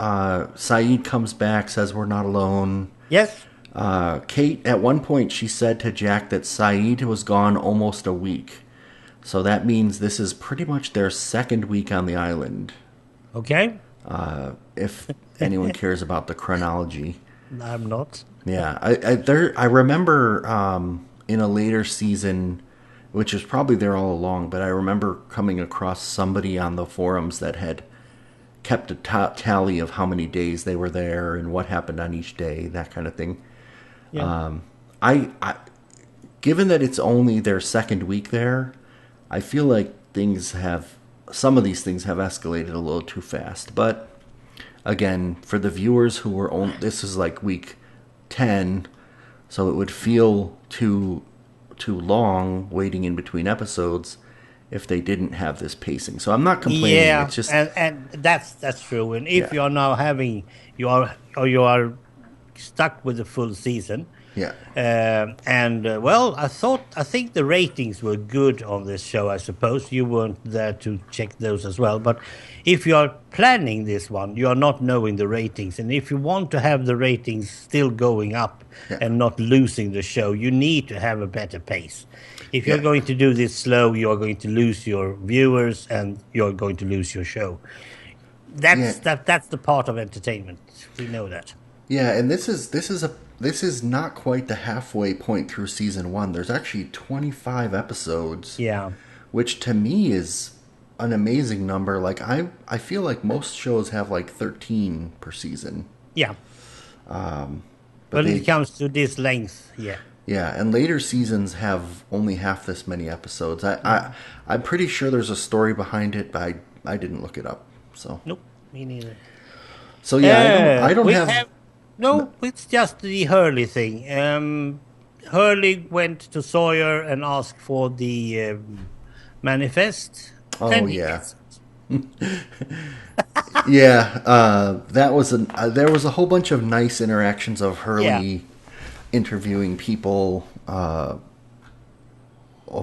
Saeed comes back, says we're not alone. Yes. Kate, at one point, she said to Jack that Saeed was gone almost a week. So that means this is pretty much their second week on the island, Okay. if anyone cares about the chronology. I'm not. Yeah, I remember in a later season, which is probably there all along, but I remember coming across somebody on the forums that had kept a tally of how many days they were there and what happened on each day, that kind of thing. Yeah. I given that it's only their second week there, I feel like some of these things have escalated a little too fast. But again, for the viewers who were this is like week 10, so it would feel too long waiting in between episodes. if they didn't have this pacing. So I'm not complaining. Yeah, It's just and that's true. And if Yeah. you are now having you are stuck with the full season, yeah. well, I think the ratings were good on this show. I suppose you weren't there to check those as well. But if you are planning this one, you are not knowing the ratings, and if you want to have the ratings still going up Yeah. and not losing the show, you need to have a better pace. If you're Yeah. going to do this slow, you are going to lose your viewers and you're going to lose your show. That's the part of entertainment. We know that. Yeah, and this is not quite the halfway point through season 1. There's actually 25 episodes. Yeah. Which to me is an amazing number. Like I feel like most shows have like 13 per season. Yeah. But when it comes to this length, yeah. Yeah, and later seasons have only half this many episodes. I'm pretty sure there's a story behind it, but I didn't look it up. So Nope, me neither. So yeah, I don't have. No, it's just the Hurley thing. Hurley went to Sawyer and asked for the manifest. Oh yeah. Yeah, that was there was a whole bunch of nice interactions of Hurley interviewing people of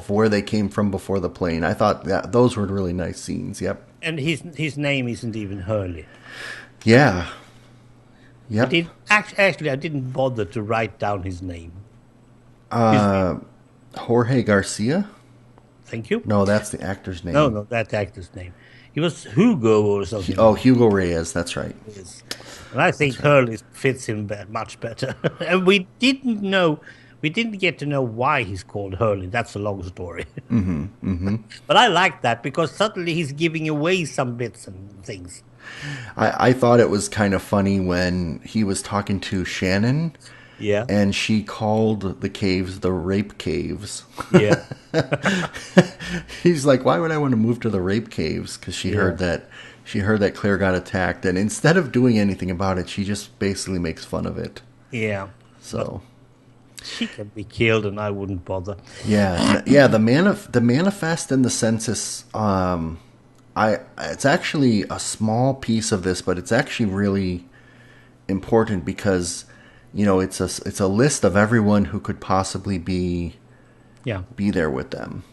where they came from before the plane. I thought that those were really nice scenes. Yep. And his name isn't even Hurley. Yeah. Yep. Actually, I didn't bother to write down his name. Jorge Garcia? Thank you. No, that's the actor's name. No, that's the actor's name. He was Hugo or something. Oh, Hugo Reyes. That's right. Yes. And I think Hurley fits him much better. And we didn't get to know why he's called Hurley. That's a long story. Mm-hmm, mm-hmm. But I like that because suddenly he's giving away some bits and things. I thought it was kind of funny when he was talking to Shannon. Yeah. And she called the caves the rape caves. Yeah. He's like, why would I want to move to the rape caves? Because she heard that Claire got attacked. And instead of doing anything about it, she just basically makes fun of it. Yeah. So she can be killed and I wouldn't bother. Yeah. Yeah. The manifest and the census, it's actually a small piece of this, but it's actually really important because, it's a list of everyone who could possibly be there with them.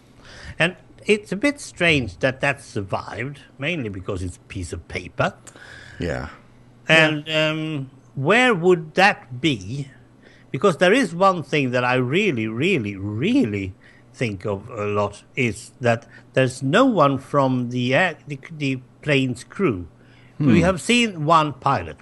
And it's a bit strange that survived, mainly because it's a piece of paper. Yeah. And where would that be? Because there is one thing that I really, really, really think of a lot is that there's no one from the plane's crew. We have seen one pilot,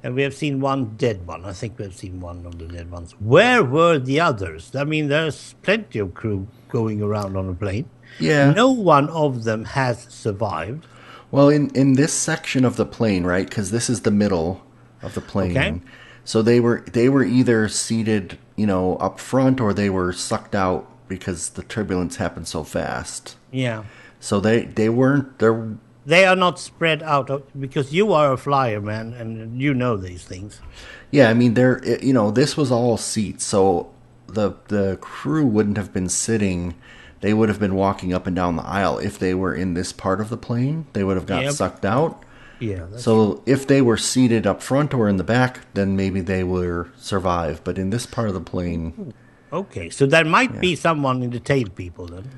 and we have seen one dead one. I think we have seen one of the dead ones. Where were the others? I mean, there's plenty of crew going around on a plane. Yeah. No one of them has survived. Well, in this section of the plane, right, because this is the middle of the plane. Okay. So they were either seated, up front, or they were sucked out because the turbulence happened so fast. Yeah. So they weren't there. They are not spread out because you are a flyer, man, and you know these things. Yeah, I mean, this was all seats, so the crew wouldn't have been sitting. They would have been walking up and down the aisle. If they were in this part of the plane, they would have got sucked out. Yeah. So if they were seated up front or in the back, then maybe they would survive. But in this part of the plane... Okay, so there might be someone in the tail people then.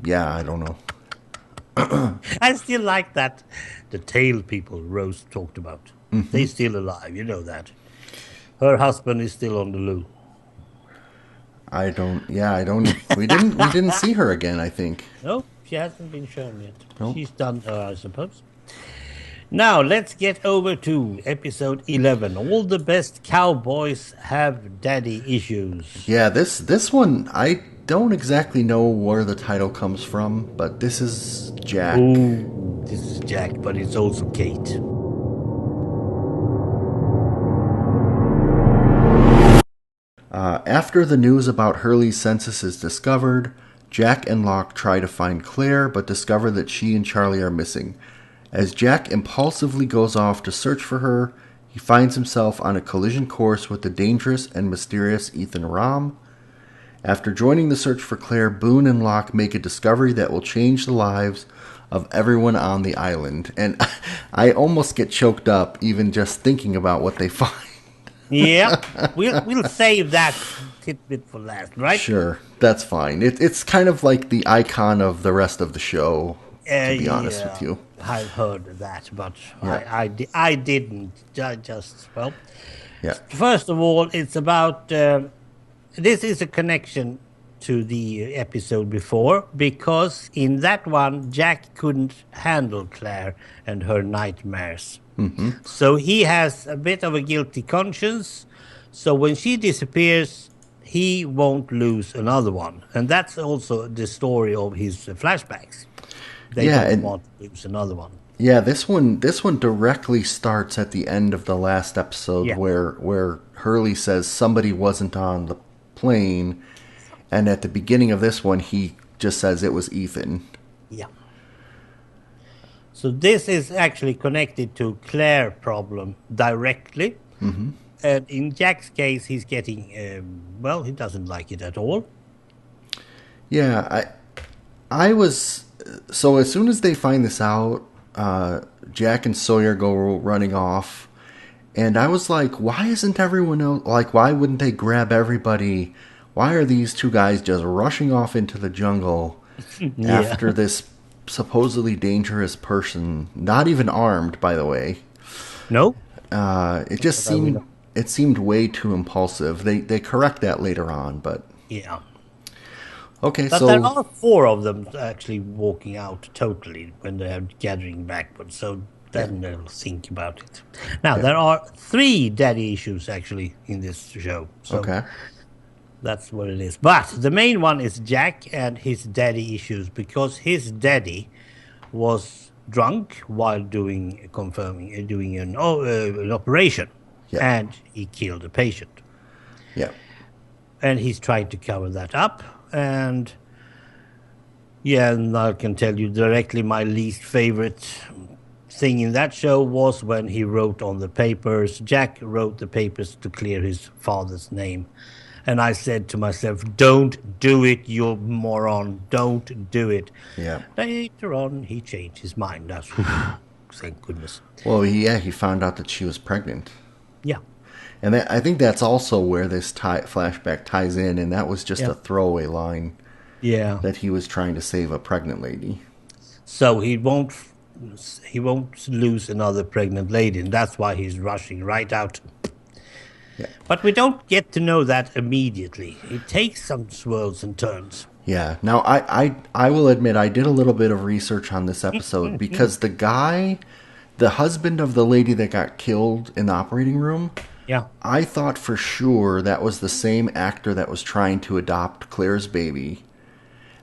Yeah, I don't know. I still like that. The tail people Rose talked about. Mm-hmm. They're still alive, you know that. Her husband is still on the loo. I don't. We didn't see her again, I think. No, she hasn't been shown yet. Nope. She's done, I suppose. Now, let's get over to episode 11. All the Best Cowboys Have Daddy Issues. Yeah, this one, I don't exactly know where the title comes from, but this is Jack. Ooh, this is Jack, but it's also Kate. After the news about Hurley's census is discovered, Jack and Locke try to find Claire, but discover that she and Charlie are missing. As Jack impulsively goes off to search for her, he finds himself on a collision course with the dangerous and mysterious Ethan Rahm. After joining the search for Claire, Boone and Locke make a discovery that will change the lives of everyone on the island. And I almost get choked up even just thinking about what they find. Yeah, we'll save that tidbit for last, right? Sure, that's fine. It's kind of like the icon of the rest of the show, to be honest with Yeah, you. I've heard that, but Yeah. I didn't. I just, well, Yeah. first of all, it's about, this is a connection to the episode before, because in that one, Jack couldn't handle Claire and her nightmares. So he has a bit of a guilty conscience. So when she disappears, he won't lose another one. And that's also the story of his flashbacks. They Yeah, don't and want to lose another one. yeah, this one directly starts at the end of the last episode Yeah. where Hurley says somebody wasn't on the plane, and at the beginning of this one he just says it was Ethan. Yeah. So this is actually connected to Claire problem directly. And in Jack's case, he's getting, well, he doesn't like it at all. Yeah, I was so as soon as they find this out, Jack and Sawyer go running off, and I was like, why isn't everyone else, like, why wouldn't they grab everybody? Why are these two guys just rushing off into the jungle after this supposedly dangerous person, not even armed, by the way? No? It just seemed way too impulsive. They correct that later on, but Yeah. okay. But So there are 4 of them actually walking out totally when they are gathering backwards. So then they'll think about it. Now, there are 3 daddy issues actually in this show. So okay, that's what it is. But the main one is Jack and his daddy issues, because his daddy was drunk while doing an operation, Yeah. and he killed a patient. yeah, And he's trying to cover that up. And yeah, and I can tell you directly, my least favorite thing in that show was when he wrote on the papers, Jack wrote the papers to clear his father's name. And I said to myself, don't do it, you moron, don't do it. yeah. Later on, he changed his mind. That's thank goodness. Well, he found out that she was pregnant. Yeah. And I think that's also where this flashback ties in, and that was just a throwaway line Yeah. that he was trying to save a pregnant lady. So he won't lose another pregnant lady, and that's why he's rushing right out. Yeah. But we don't get to know that immediately. It takes some swirls and turns. Yeah. Now, I will admit I did a little bit of research on this episode because the husband of the lady that got killed in the operating room, Yeah. I thought for sure that was the same actor that was trying to adopt Claire's baby.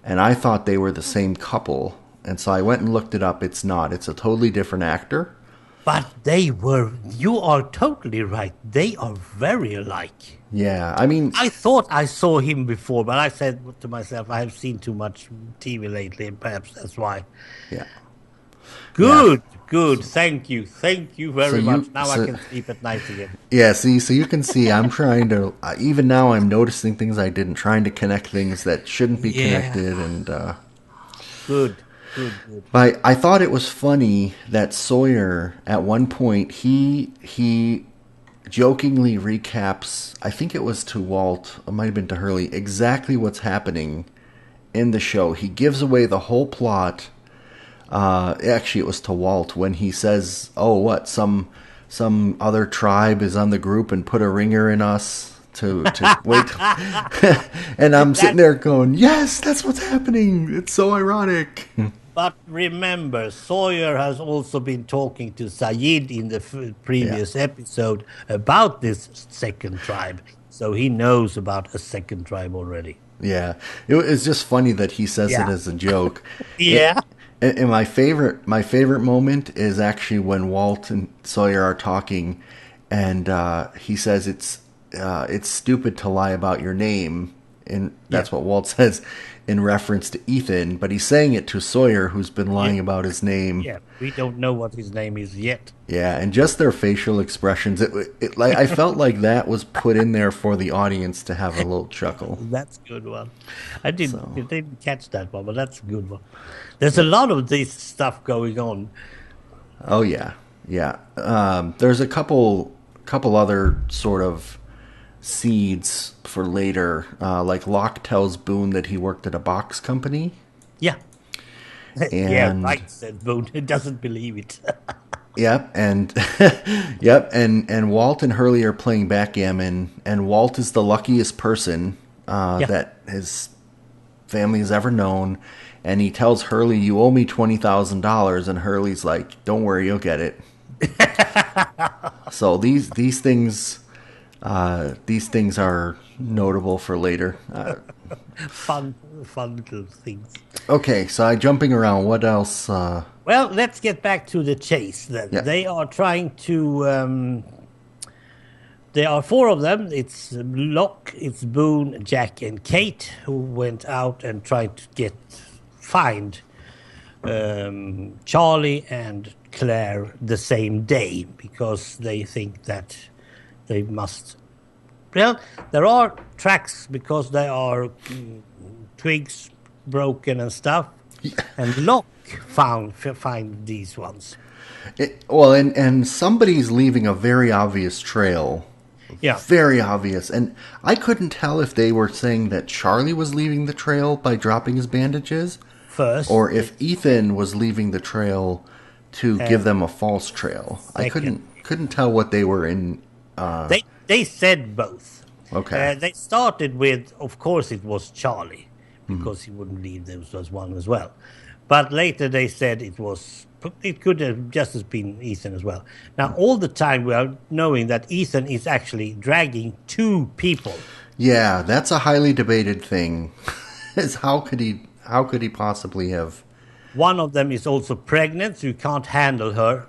And I thought they were the same couple. And so I went and looked it up. It's not. It's a totally different actor. But you are totally right. They are very alike. Yeah. I mean, I thought I saw him before, but I said to myself, I have seen too much TV lately, and perhaps that's why. yeah. Good. Thank you very So much. Now I can sleep at night again. Yeah, see, so you can see I'm trying to, even now I'm noticing things I didn't, trying to connect things that shouldn't be connected, and Good. but I thought it was funny that Sawyer, at one point, he jokingly recaps, I think it was to Walt, it might have been to Hurley, exactly what's happening in the show. He gives away the whole plot. Actually, it was to Walt when he says, "Oh, what? Some other tribe is on the group and put a ringer in us to wait." And I'm sitting there going, "Yes, that's what's happening. It's so ironic." But remember, Sawyer has also been talking to Sayid in the previous episode about this second tribe. So he knows about a second tribe already. Yeah, it's just funny that he says it as a joke. Yeah. And my favorite moment is actually when Walt and Sawyer are talking, and he says it's stupid to lie about your name. And that's what Walt says in reference to Ethan, but he's saying it to Sawyer, who's been lying about his name. Yeah, we don't know what his name is yet. Yeah, and just their facial expressions, like I felt like that was put in there for the audience to have a little chuckle. That's a good one. I didn't catch that one, but that's a good one. There's a lot of this stuff going on. Oh yeah, yeah. There's a couple other sort of seeds for later. Like Locke tells Boone that he worked at a box company. Yeah. And, yeah, right, said Boone. He doesn't believe it. Yep, and and Walt and Hurley are playing backgammon, and Walt is the luckiest person that his family has ever known. And he tells Hurley, "You owe me $20,000," and Hurley's like, "Don't worry, you'll get it." So these things are notable for later. Fun little things. Okay, so jumping around. What else? Well, let's get back to the chase then. Yeah. They are trying to. There are four of them. It's Locke, it's Boone, Jack, and Kate who went out and tried to find Charlie and Claire the same day because they think that they must. Well, there are tracks because there are twigs broken and stuff, and Locke find these ones. And somebody's leaving a very obvious trail. Yeah, very obvious. And I couldn't tell if they were saying that Charlie was leaving the trail by dropping his bandages first, or if Ethan was leaving the trail to give them a false trail. Second. I couldn't tell what they were in. They said both. Okay. They started with, of course, it was Charlie because he wouldn't leave those one as well. But later they said it could have just as been Ethan as well. Now, all the time we are knowing that Ethan is actually dragging two people. Yeah, that's a highly debated thing. Is how could he possibly have? One of them is also pregnant, so you can't handle her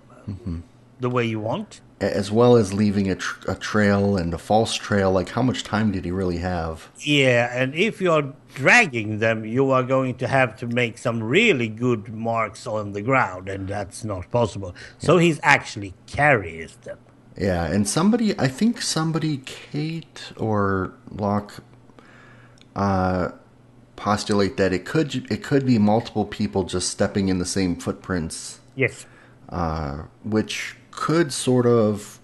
the way you want. As well as leaving a trail and a false trail. Like, how much time did he really have? Yeah, and if you're dragging them, you are going to have to make some really good marks on the ground, and that's not possible. So he actually carries them. Yeah, and I think Kate or Locke, postulate that it could be multiple people just stepping in the same footprints. Yes. Which could sort of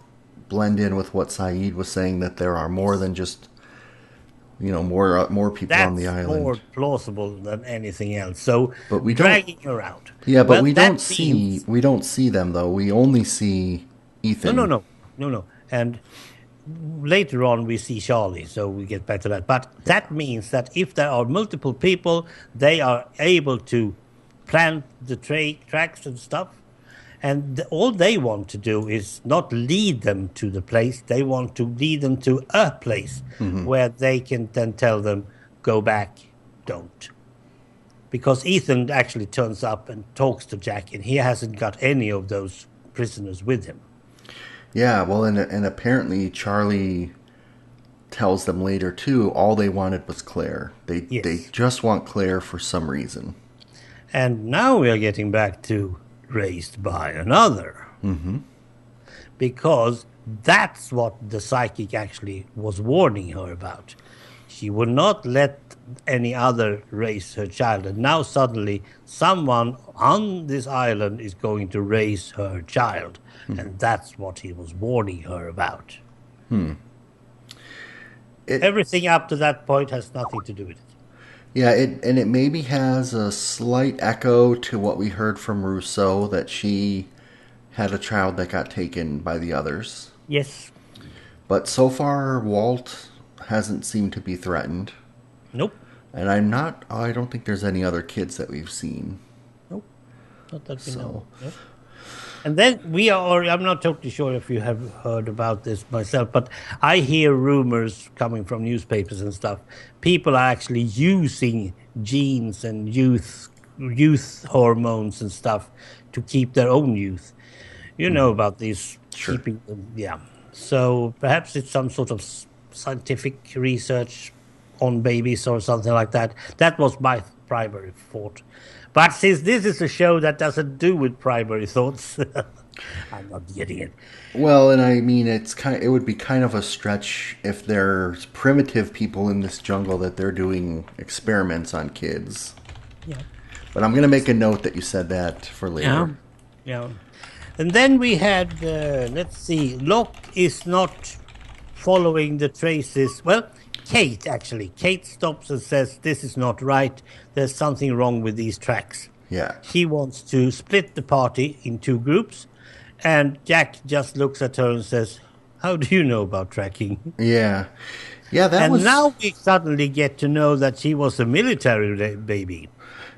blend in with what Saeed was saying, that there are more than just more people on the island. That's more plausible than anything else. So, but we dragging her out. Yeah, but we don't see them though. We only see Ethan. No. And later on we see Charlie, so we get back to that. But that means that if there are multiple people, they are able to plant the tracks and stuff. And all they want to do is not lead them to the place. They want to lead them to a place where they can then tell them, go back, don't. Because Ethan actually turns up and talks to Jack, and he hasn't got any of those prisoners with him. Yeah, well, and apparently Charlie tells them later, too, all they wanted was Claire. They just want Claire for some reason. And now we are getting back to raised by another. Because that's what the psychic actually was warning her about. She would not let any other raise her child. And now suddenly someone on this island is going to raise her child. And that's what he was warning her about. Everything up to that point has nothing to do with it. Yeah, it maybe has a slight echo to what we heard from Rousseau, that she had a child that got taken by the others. Yes. But so far, Walt hasn't seemed to be threatened. Nope. And I don't think there's any other kids that we've seen. Nope. Not that we know. Nope. And then I'm not totally sure if you have heard about this myself, but I hear rumors coming from newspapers and stuff. People are actually using genes and youth hormones and stuff to keep their own youth. You know about these. Sure. Keeping them, yeah. So perhaps it's some sort of scientific research on babies or something like that. That was my primary thought. But since this is a show that doesn't do with primary thoughts, I'm not getting it. Well, and I mean, it would be kind of a stretch if there's primitive people in this jungle that they're doing experiments on kids. Yeah. But I'm going to make a note that you said that for later. Yeah. And then we had, let's see, Locke is not following the traces. Well, Kate, actually. Kate stops and says, this is not right. There's something wrong with these tracks. Yeah. She wants to split the party in 2 groups. And Jack just looks at her and says, how do you know about tracking? Yeah. Yeah, and now we suddenly get to know that she was a military baby.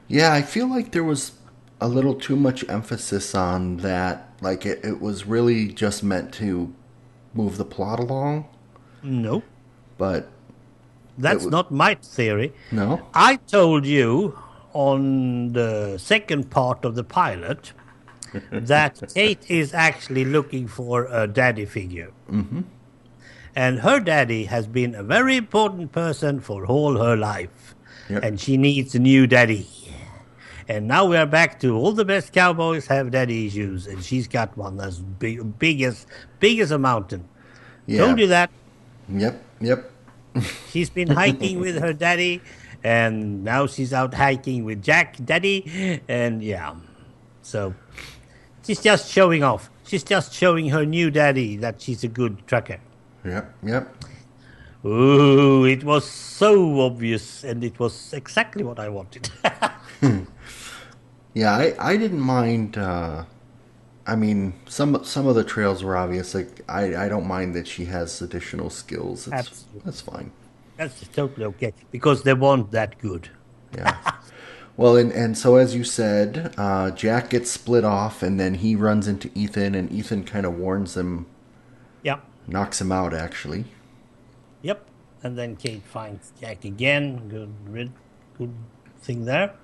Yeah, I feel like there was a little too much emphasis on that. Like, it was really just meant to move the plot along. No. But... That's not my theory. No? I told you on the second part of the pilot that Kate is actually looking for a daddy figure. Mm-hmm. And her daddy has been a very important person for all her life. Yep. And she needs a new daddy. And now we are back to all the best cowboys have daddy issues. And she's got one that's big as a mountain. Yeah. Told you that. Yep. She's been hiking with her daddy. And now she's out hiking with Jack, daddy. And yeah. So... she's just showing off. She's just showing her new daddy that she's a good tracker. Yep. Ooh, it was so obvious, and it was exactly what I wanted. Yeah, I didn't mind. I mean, some of the trails were obvious. Like, I don't mind that she has additional skills. That's fine. That's totally okay, because they weren't that good. Yeah. Well, and so as you said, Jack gets split off, and then he runs into Ethan, and Ethan kind of warns him. Yep. Knocks him out, actually. Yep. And then Kate finds Jack again. Good thing there.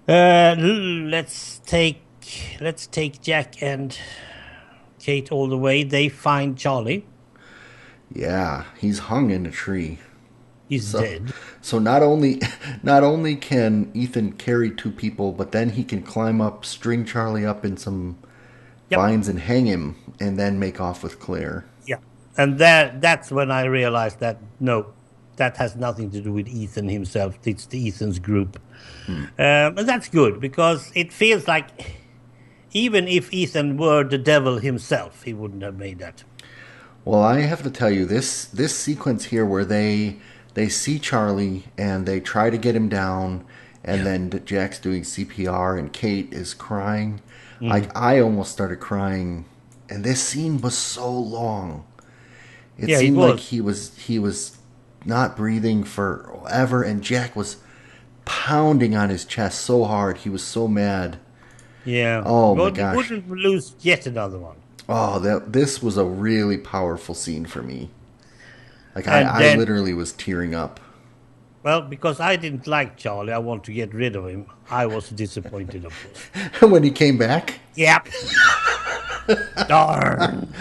Let's take Jack and Kate all the way. They find Charlie. Yeah, he's hung in a tree. He's dead. So not only can Ethan carry 2 people, but then he can string Charlie up in some vines and hang him, and then make off with Claire. Yeah, and that's when I realized that no, that has nothing to do with Ethan himself. It's Ethan's group, and that's good because it feels like even if Ethan were the devil himself, he wouldn't have made that. Well, I have to tell you, this sequence here where they see Charlie and they try to get him down, and then Jack's doing CPR and Kate is crying. Like, I almost started crying, and this scene was so long. It seemed like he was not breathing forever, and Jack was pounding on his chest so hard. He was so mad. Yeah. Oh my gosh. He wouldn't lose yet another one. Oh, this was a really powerful scene for me. Like, I literally was tearing up. Well, because I didn't like Charlie, I want to get rid of him. I was disappointed, of course. When he came back? Yep. Darn.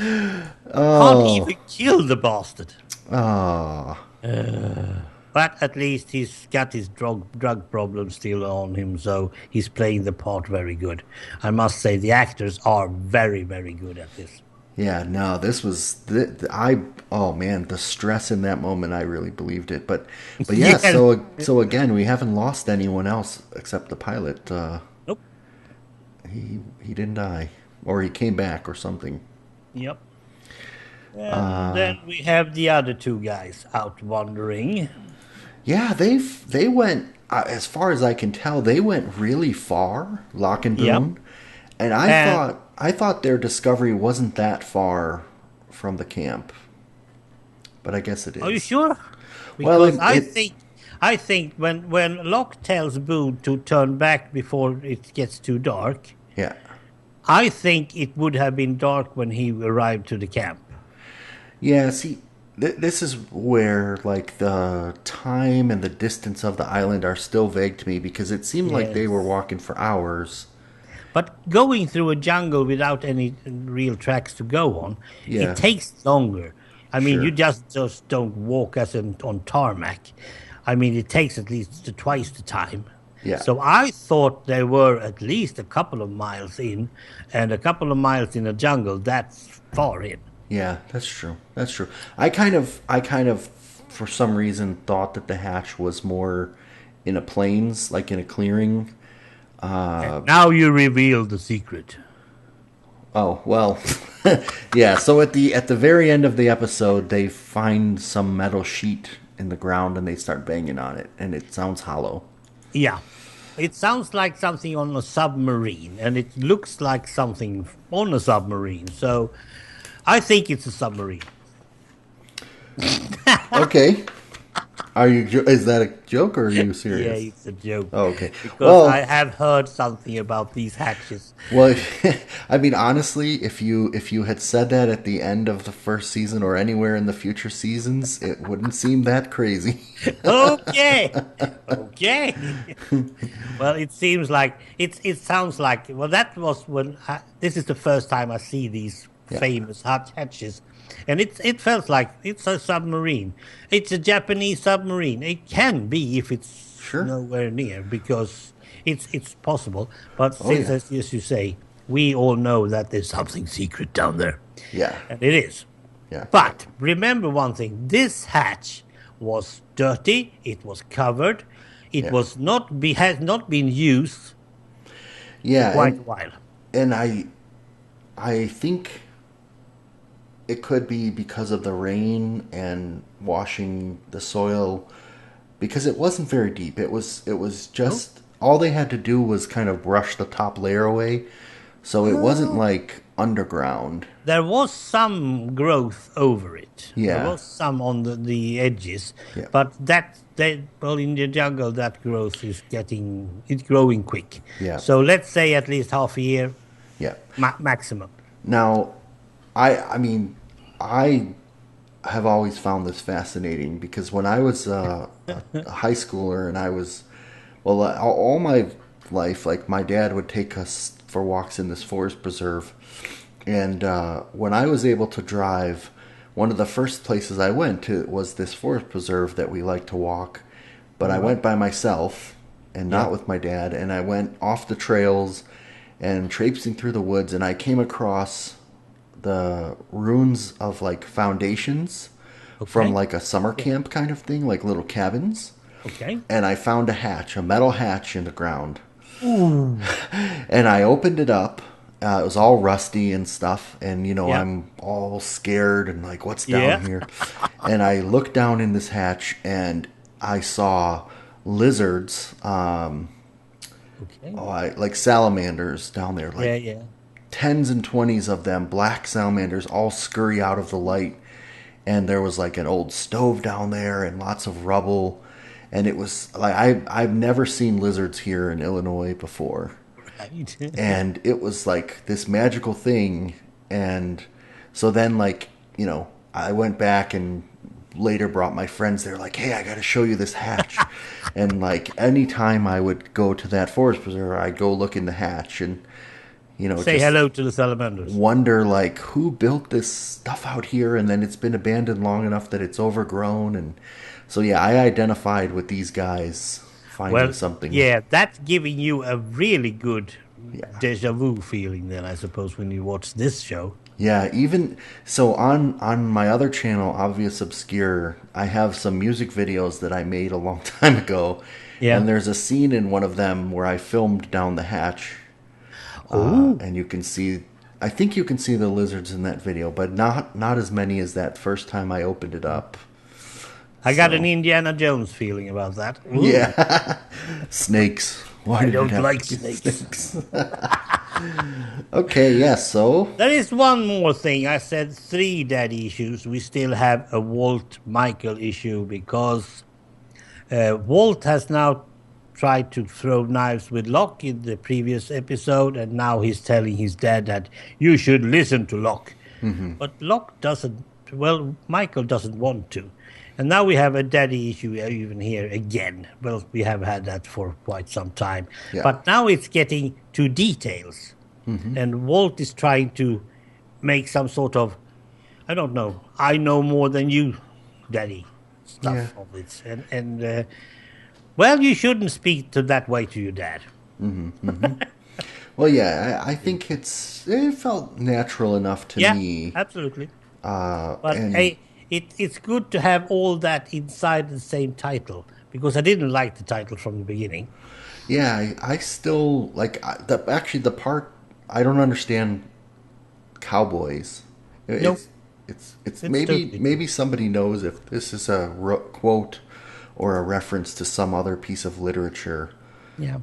Can't even kill the bastard. Oh. But at least he's got his drug problem still on him, so he's playing the part very good. I must say, the actors are very, very good at this. Yeah, no, this was oh man, the stress in that moment, I really believed it. But yeah, so again, we haven't lost anyone else except the pilot. Nope. He didn't die, or he came back or something. Yep. And then we have the other 2 guys out wandering. Yeah, they went, as far as I can tell, they went really far, Locke and Boone. Yep. And I thought their discovery wasn't that far from the camp. But I guess it is. Are you sure? Because I think when Locke tells Boone to turn back before it gets too dark, yeah, I think it would have been dark when he arrived to the camp. Yeah, see, this is where, like, the time and the distance of the island are still vague to me, because it seemed like they were walking for hours. But going through a jungle without any real tracks to go on, it takes longer. I mean, Sure. you just don't walk as on tarmac. I mean, it takes at least twice the time. Yeah. So I thought they were at least a couple of miles in, and a couple of miles in a jungle. That's far in. Yeah, that's true. That's true. I kind of, for some reason, thought that the hatch was more in a plains, like in a clearing. And now you reveal the secret. Oh well, yeah. So at the very end of the episode, they find some metal sheet in the ground and they start banging on it, and it sounds hollow. Yeah. It sounds like something on a submarine, and it looks like something on a submarine. So I think it's a submarine. Okay. Are you? Is that a joke or are you Yeah, serious? it's a joke. Oh, okay. Because I Well, have heard something about these hatches. well. I mean, honestly, if you had said that at the end of the first season or anywhere in the future seasons, it wouldn't seem that crazy. Okay. Okay. Well, it seems like it sounds like well that was when this is the first time I see these Yeah. famous hatches, and it felt like it's a submarine. It's a Japanese submarine. It can be if it's Sure. nowhere near because it's possible. But Oh since yeah. as you say, we all know that there's something secret down there, Yeah. and it is. Yeah. But remember one thing: this hatch was dirty. It was covered. It Yeah. was not has not been used for Yeah. quite a while. And I think it could be because of the rain and washing the soil because it wasn't very deep. It was just all they had to do was kind of brush the top layer away. So it wasn't like underground. There was some growth over it. Yeah. There was some on the edges, Yeah. but well in the jungle that growth is it's growing quick. Yeah. So let's say at least half a year Yeah. maximum. Now, I mean, I have always found this fascinating because when I was a high schooler and I was, well, all my life, like my dad would take us for walks in this forest preserve. And when I was able to drive, one of the first places I went to was this forest preserve that we like to walk. But I went by myself and not with my dad. And I went off the trails and traipsing through the woods. And I came across the ruins of like foundations from like a summer camp kind of thing, like little cabins. Okay. And I found a hatch, a metal hatch in the ground. Ooh. And I opened it up. It was all rusty and stuff. And, you know, Yeah. I'm all scared and like, what's down Yeah. here? And I looked down in this hatch and I saw lizards, Okay. like salamanders down there, like Yeah, yeah. tens and twenties of them, black salamanders, all scurry out of the light. And there was like an old stove down there and lots of rubble. And it was like I've never seen lizards here in Illinois before. Right. And it was like this magical thing. And so then, like, you know, I went back and later brought my friends. They're like, hey, I got to show you this hatch. And like anytime I would go to that forest preserve, I'd go look in the hatch and, you know, Say just hello to the salamanders. wonder like who built this stuff out here. And then it's been abandoned long enough that it's overgrown. And so, yeah, I identified with these guys finding something. Yeah, that's giving you a really good Yeah. deja vu feeling then, I suppose, when you watch this show. Yeah, even so on my other channel, Obvious Obscure, I have some music videos that I made a long time ago. Yeah. And there's a scene in one of them where I filmed down the hatch. And you can see, I think you can see the lizards in that video, but not as many as that first time I opened it up. I got So- an Indiana Jones feeling about that. Ooh, Yeah. Snakes. Why I did it don't have like to be snakes. Okay, yeah, so There is one more thing. I said 3 daddy issues. We still have a Walt Michael issue because Walt has now tried to throw knives with Locke in the previous episode, and now he's telling his dad that you should listen to Locke. But Locke doesn't, well, Michael doesn't want to. And now we have a daddy issue even here again. Well, we have had that for quite some time. Yeah. But now it's getting to details. And Walt is trying to make some sort of I don't know. I know more than you, Daddy. Yeah. Stuff of it, and well, you shouldn't speak to that way to your dad. Well, yeah, I think it felt natural enough to Yeah, me. absolutely. But And it's good to have all that inside the same title because I didn't like the title from the beginning. yeah, I still like actually the part I don't understand cowboys. No, It's it's maybe totally true. maybe somebody knows if this is a quote or a reference to some other piece of literature Yeah.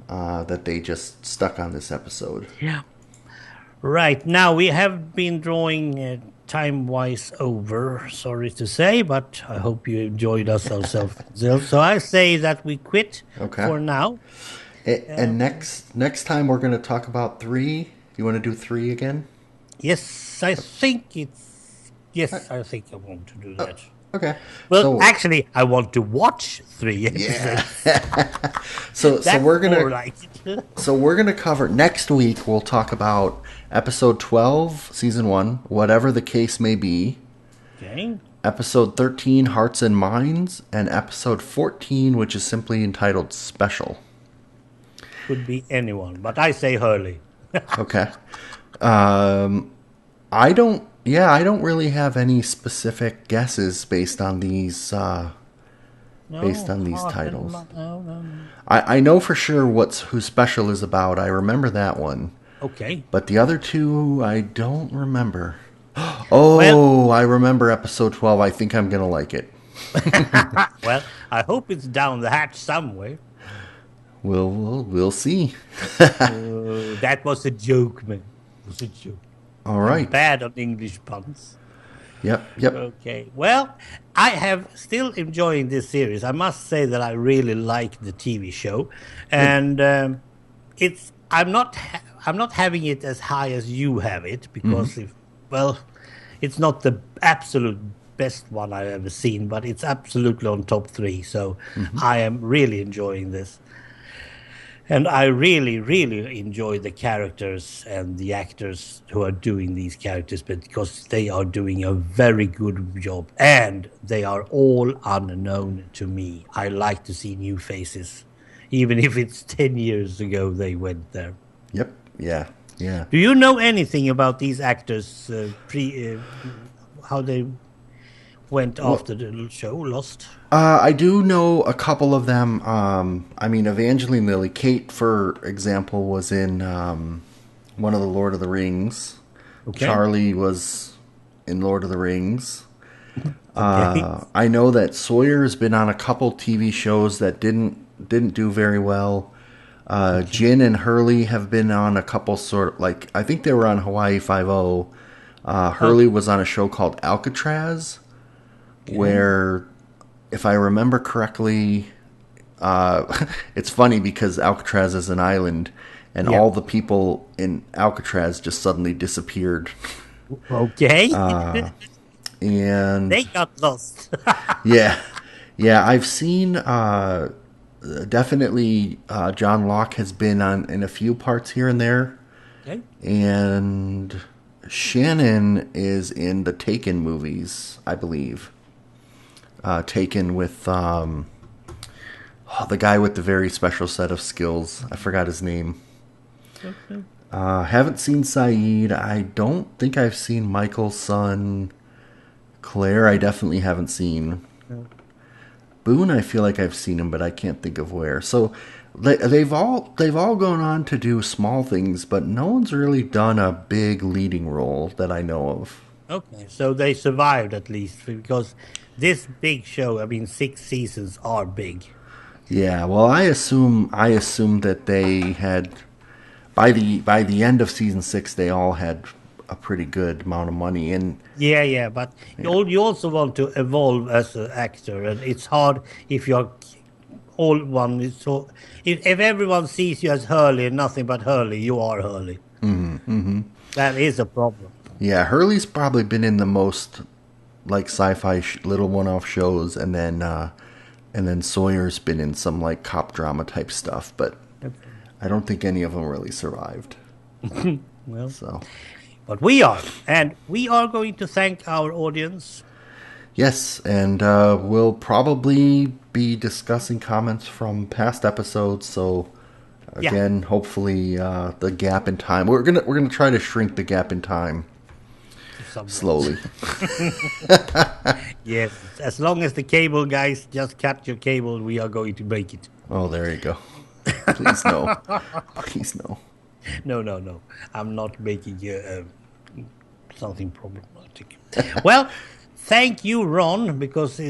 that they just stuck on this episode. Yeah. Right. Now we have been drawing time wise over, sorry to say, but I hope you enjoyed us ourselves. So I say that we quit Okay. for now. And next time we're going to talk about three. You want to do three again? Yes, I think it's. Yes, I think I want to do that. Okay. Well, So actually, I want to watch 3 yeah. episodes. So That's we're more gonna like it. so we're gonna cover next week. We'll talk about episode 12, season 1, whatever the case may be. Okay. Episode 13, Hearts and Minds, and episode 14, which is simply entitled Special. Could be anyone, but I say Hurley. Okay. I don't really have any specific guesses based on these No, titles. no. I know for sure who Special is about. I remember that one. Okay. But the other two, I don't remember. Well, Oh, I remember episode 12. I think I'm going to like it. well, I hope it's down the hatch somewhere. We'll see. That was a joke, man. It was a joke. All I'm right. bad on English puns. Yep. Okay. Well, I have still enjoying this series. I must say that I really like the TV show, and it's. I'm not having it as high as you have it because it's not the absolute best one I've ever seen, but it's absolutely on top 3. So I am really enjoying this. And I really, really enjoy the characters and the actors who are doing these characters because they are doing a very good job. And they are all unknown to me. I like to see new faces, even if it's 10 years ago they went there. Yep. Yeah. Do you know anything about these actors, how they went after the show, Lost? I do know a couple of them. I mean, Evangeline Lilly. Kate, for example, was in one of the Lord of the Rings. Okay. Charlie was in Lord of the Rings. Okay. I know that Sawyer's been on a couple TV shows that didn't do very well. Jin and Hurley have been on a couple I think they were on Hawaii Five-0. Hurley was on a show called Alcatraz, where, if I remember correctly, it's funny because Alcatraz is an island, and all the people in Alcatraz just suddenly disappeared. Okay. And they got lost. yeah, I've seen definitely John Locke has been in a few parts here and there, and Shannon is in the Taken movies, I believe. Taken with the guy with the very special set of skills. I forgot his name. Okay. Haven't seen Saeed. I don't think I've seen Michael's son. Claire, I definitely haven't seen. No. Boone, I feel like I've seen him, but I can't think of where. So they've all gone on to do small things, but no one's really done a big leading role that I know of. Okay, so they survived at least because this big show. I mean, 6 seasons are big. Yeah, well, I assume that they had by the end of season 6, they all had a pretty good amount of money. And but you also want to evolve as an actor, and it's hard if you're all one. So if everyone sees you as Hurley and nothing but Hurley, you are Hurley. That is a problem. Yeah, Hurley's probably been in the most like sci-fi little one-off shows, and then Sawyer's been in some like cop drama type stuff, but I don't think any of them really survived. Well, So But we are. And we are going to thank our audience. Yes, and we'll probably be discussing comments from past episodes. So again, hopefully the gap in time. We're gonna try to shrink the gap in time slowly. Yes, as long as the cable guys just cut your cable, we are going to break it. Oh, there you go. Please no. Please no. No. I'm not making something problematic. Well, thank you, Ron, because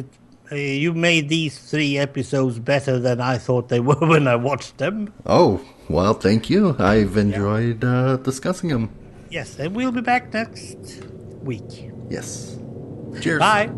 you made these 3 episodes better than I thought they were when I watched them. Oh, well, thank you. I've enjoyed discussing them. Yes, and we'll be back next week. Yes. Cheers. Bye.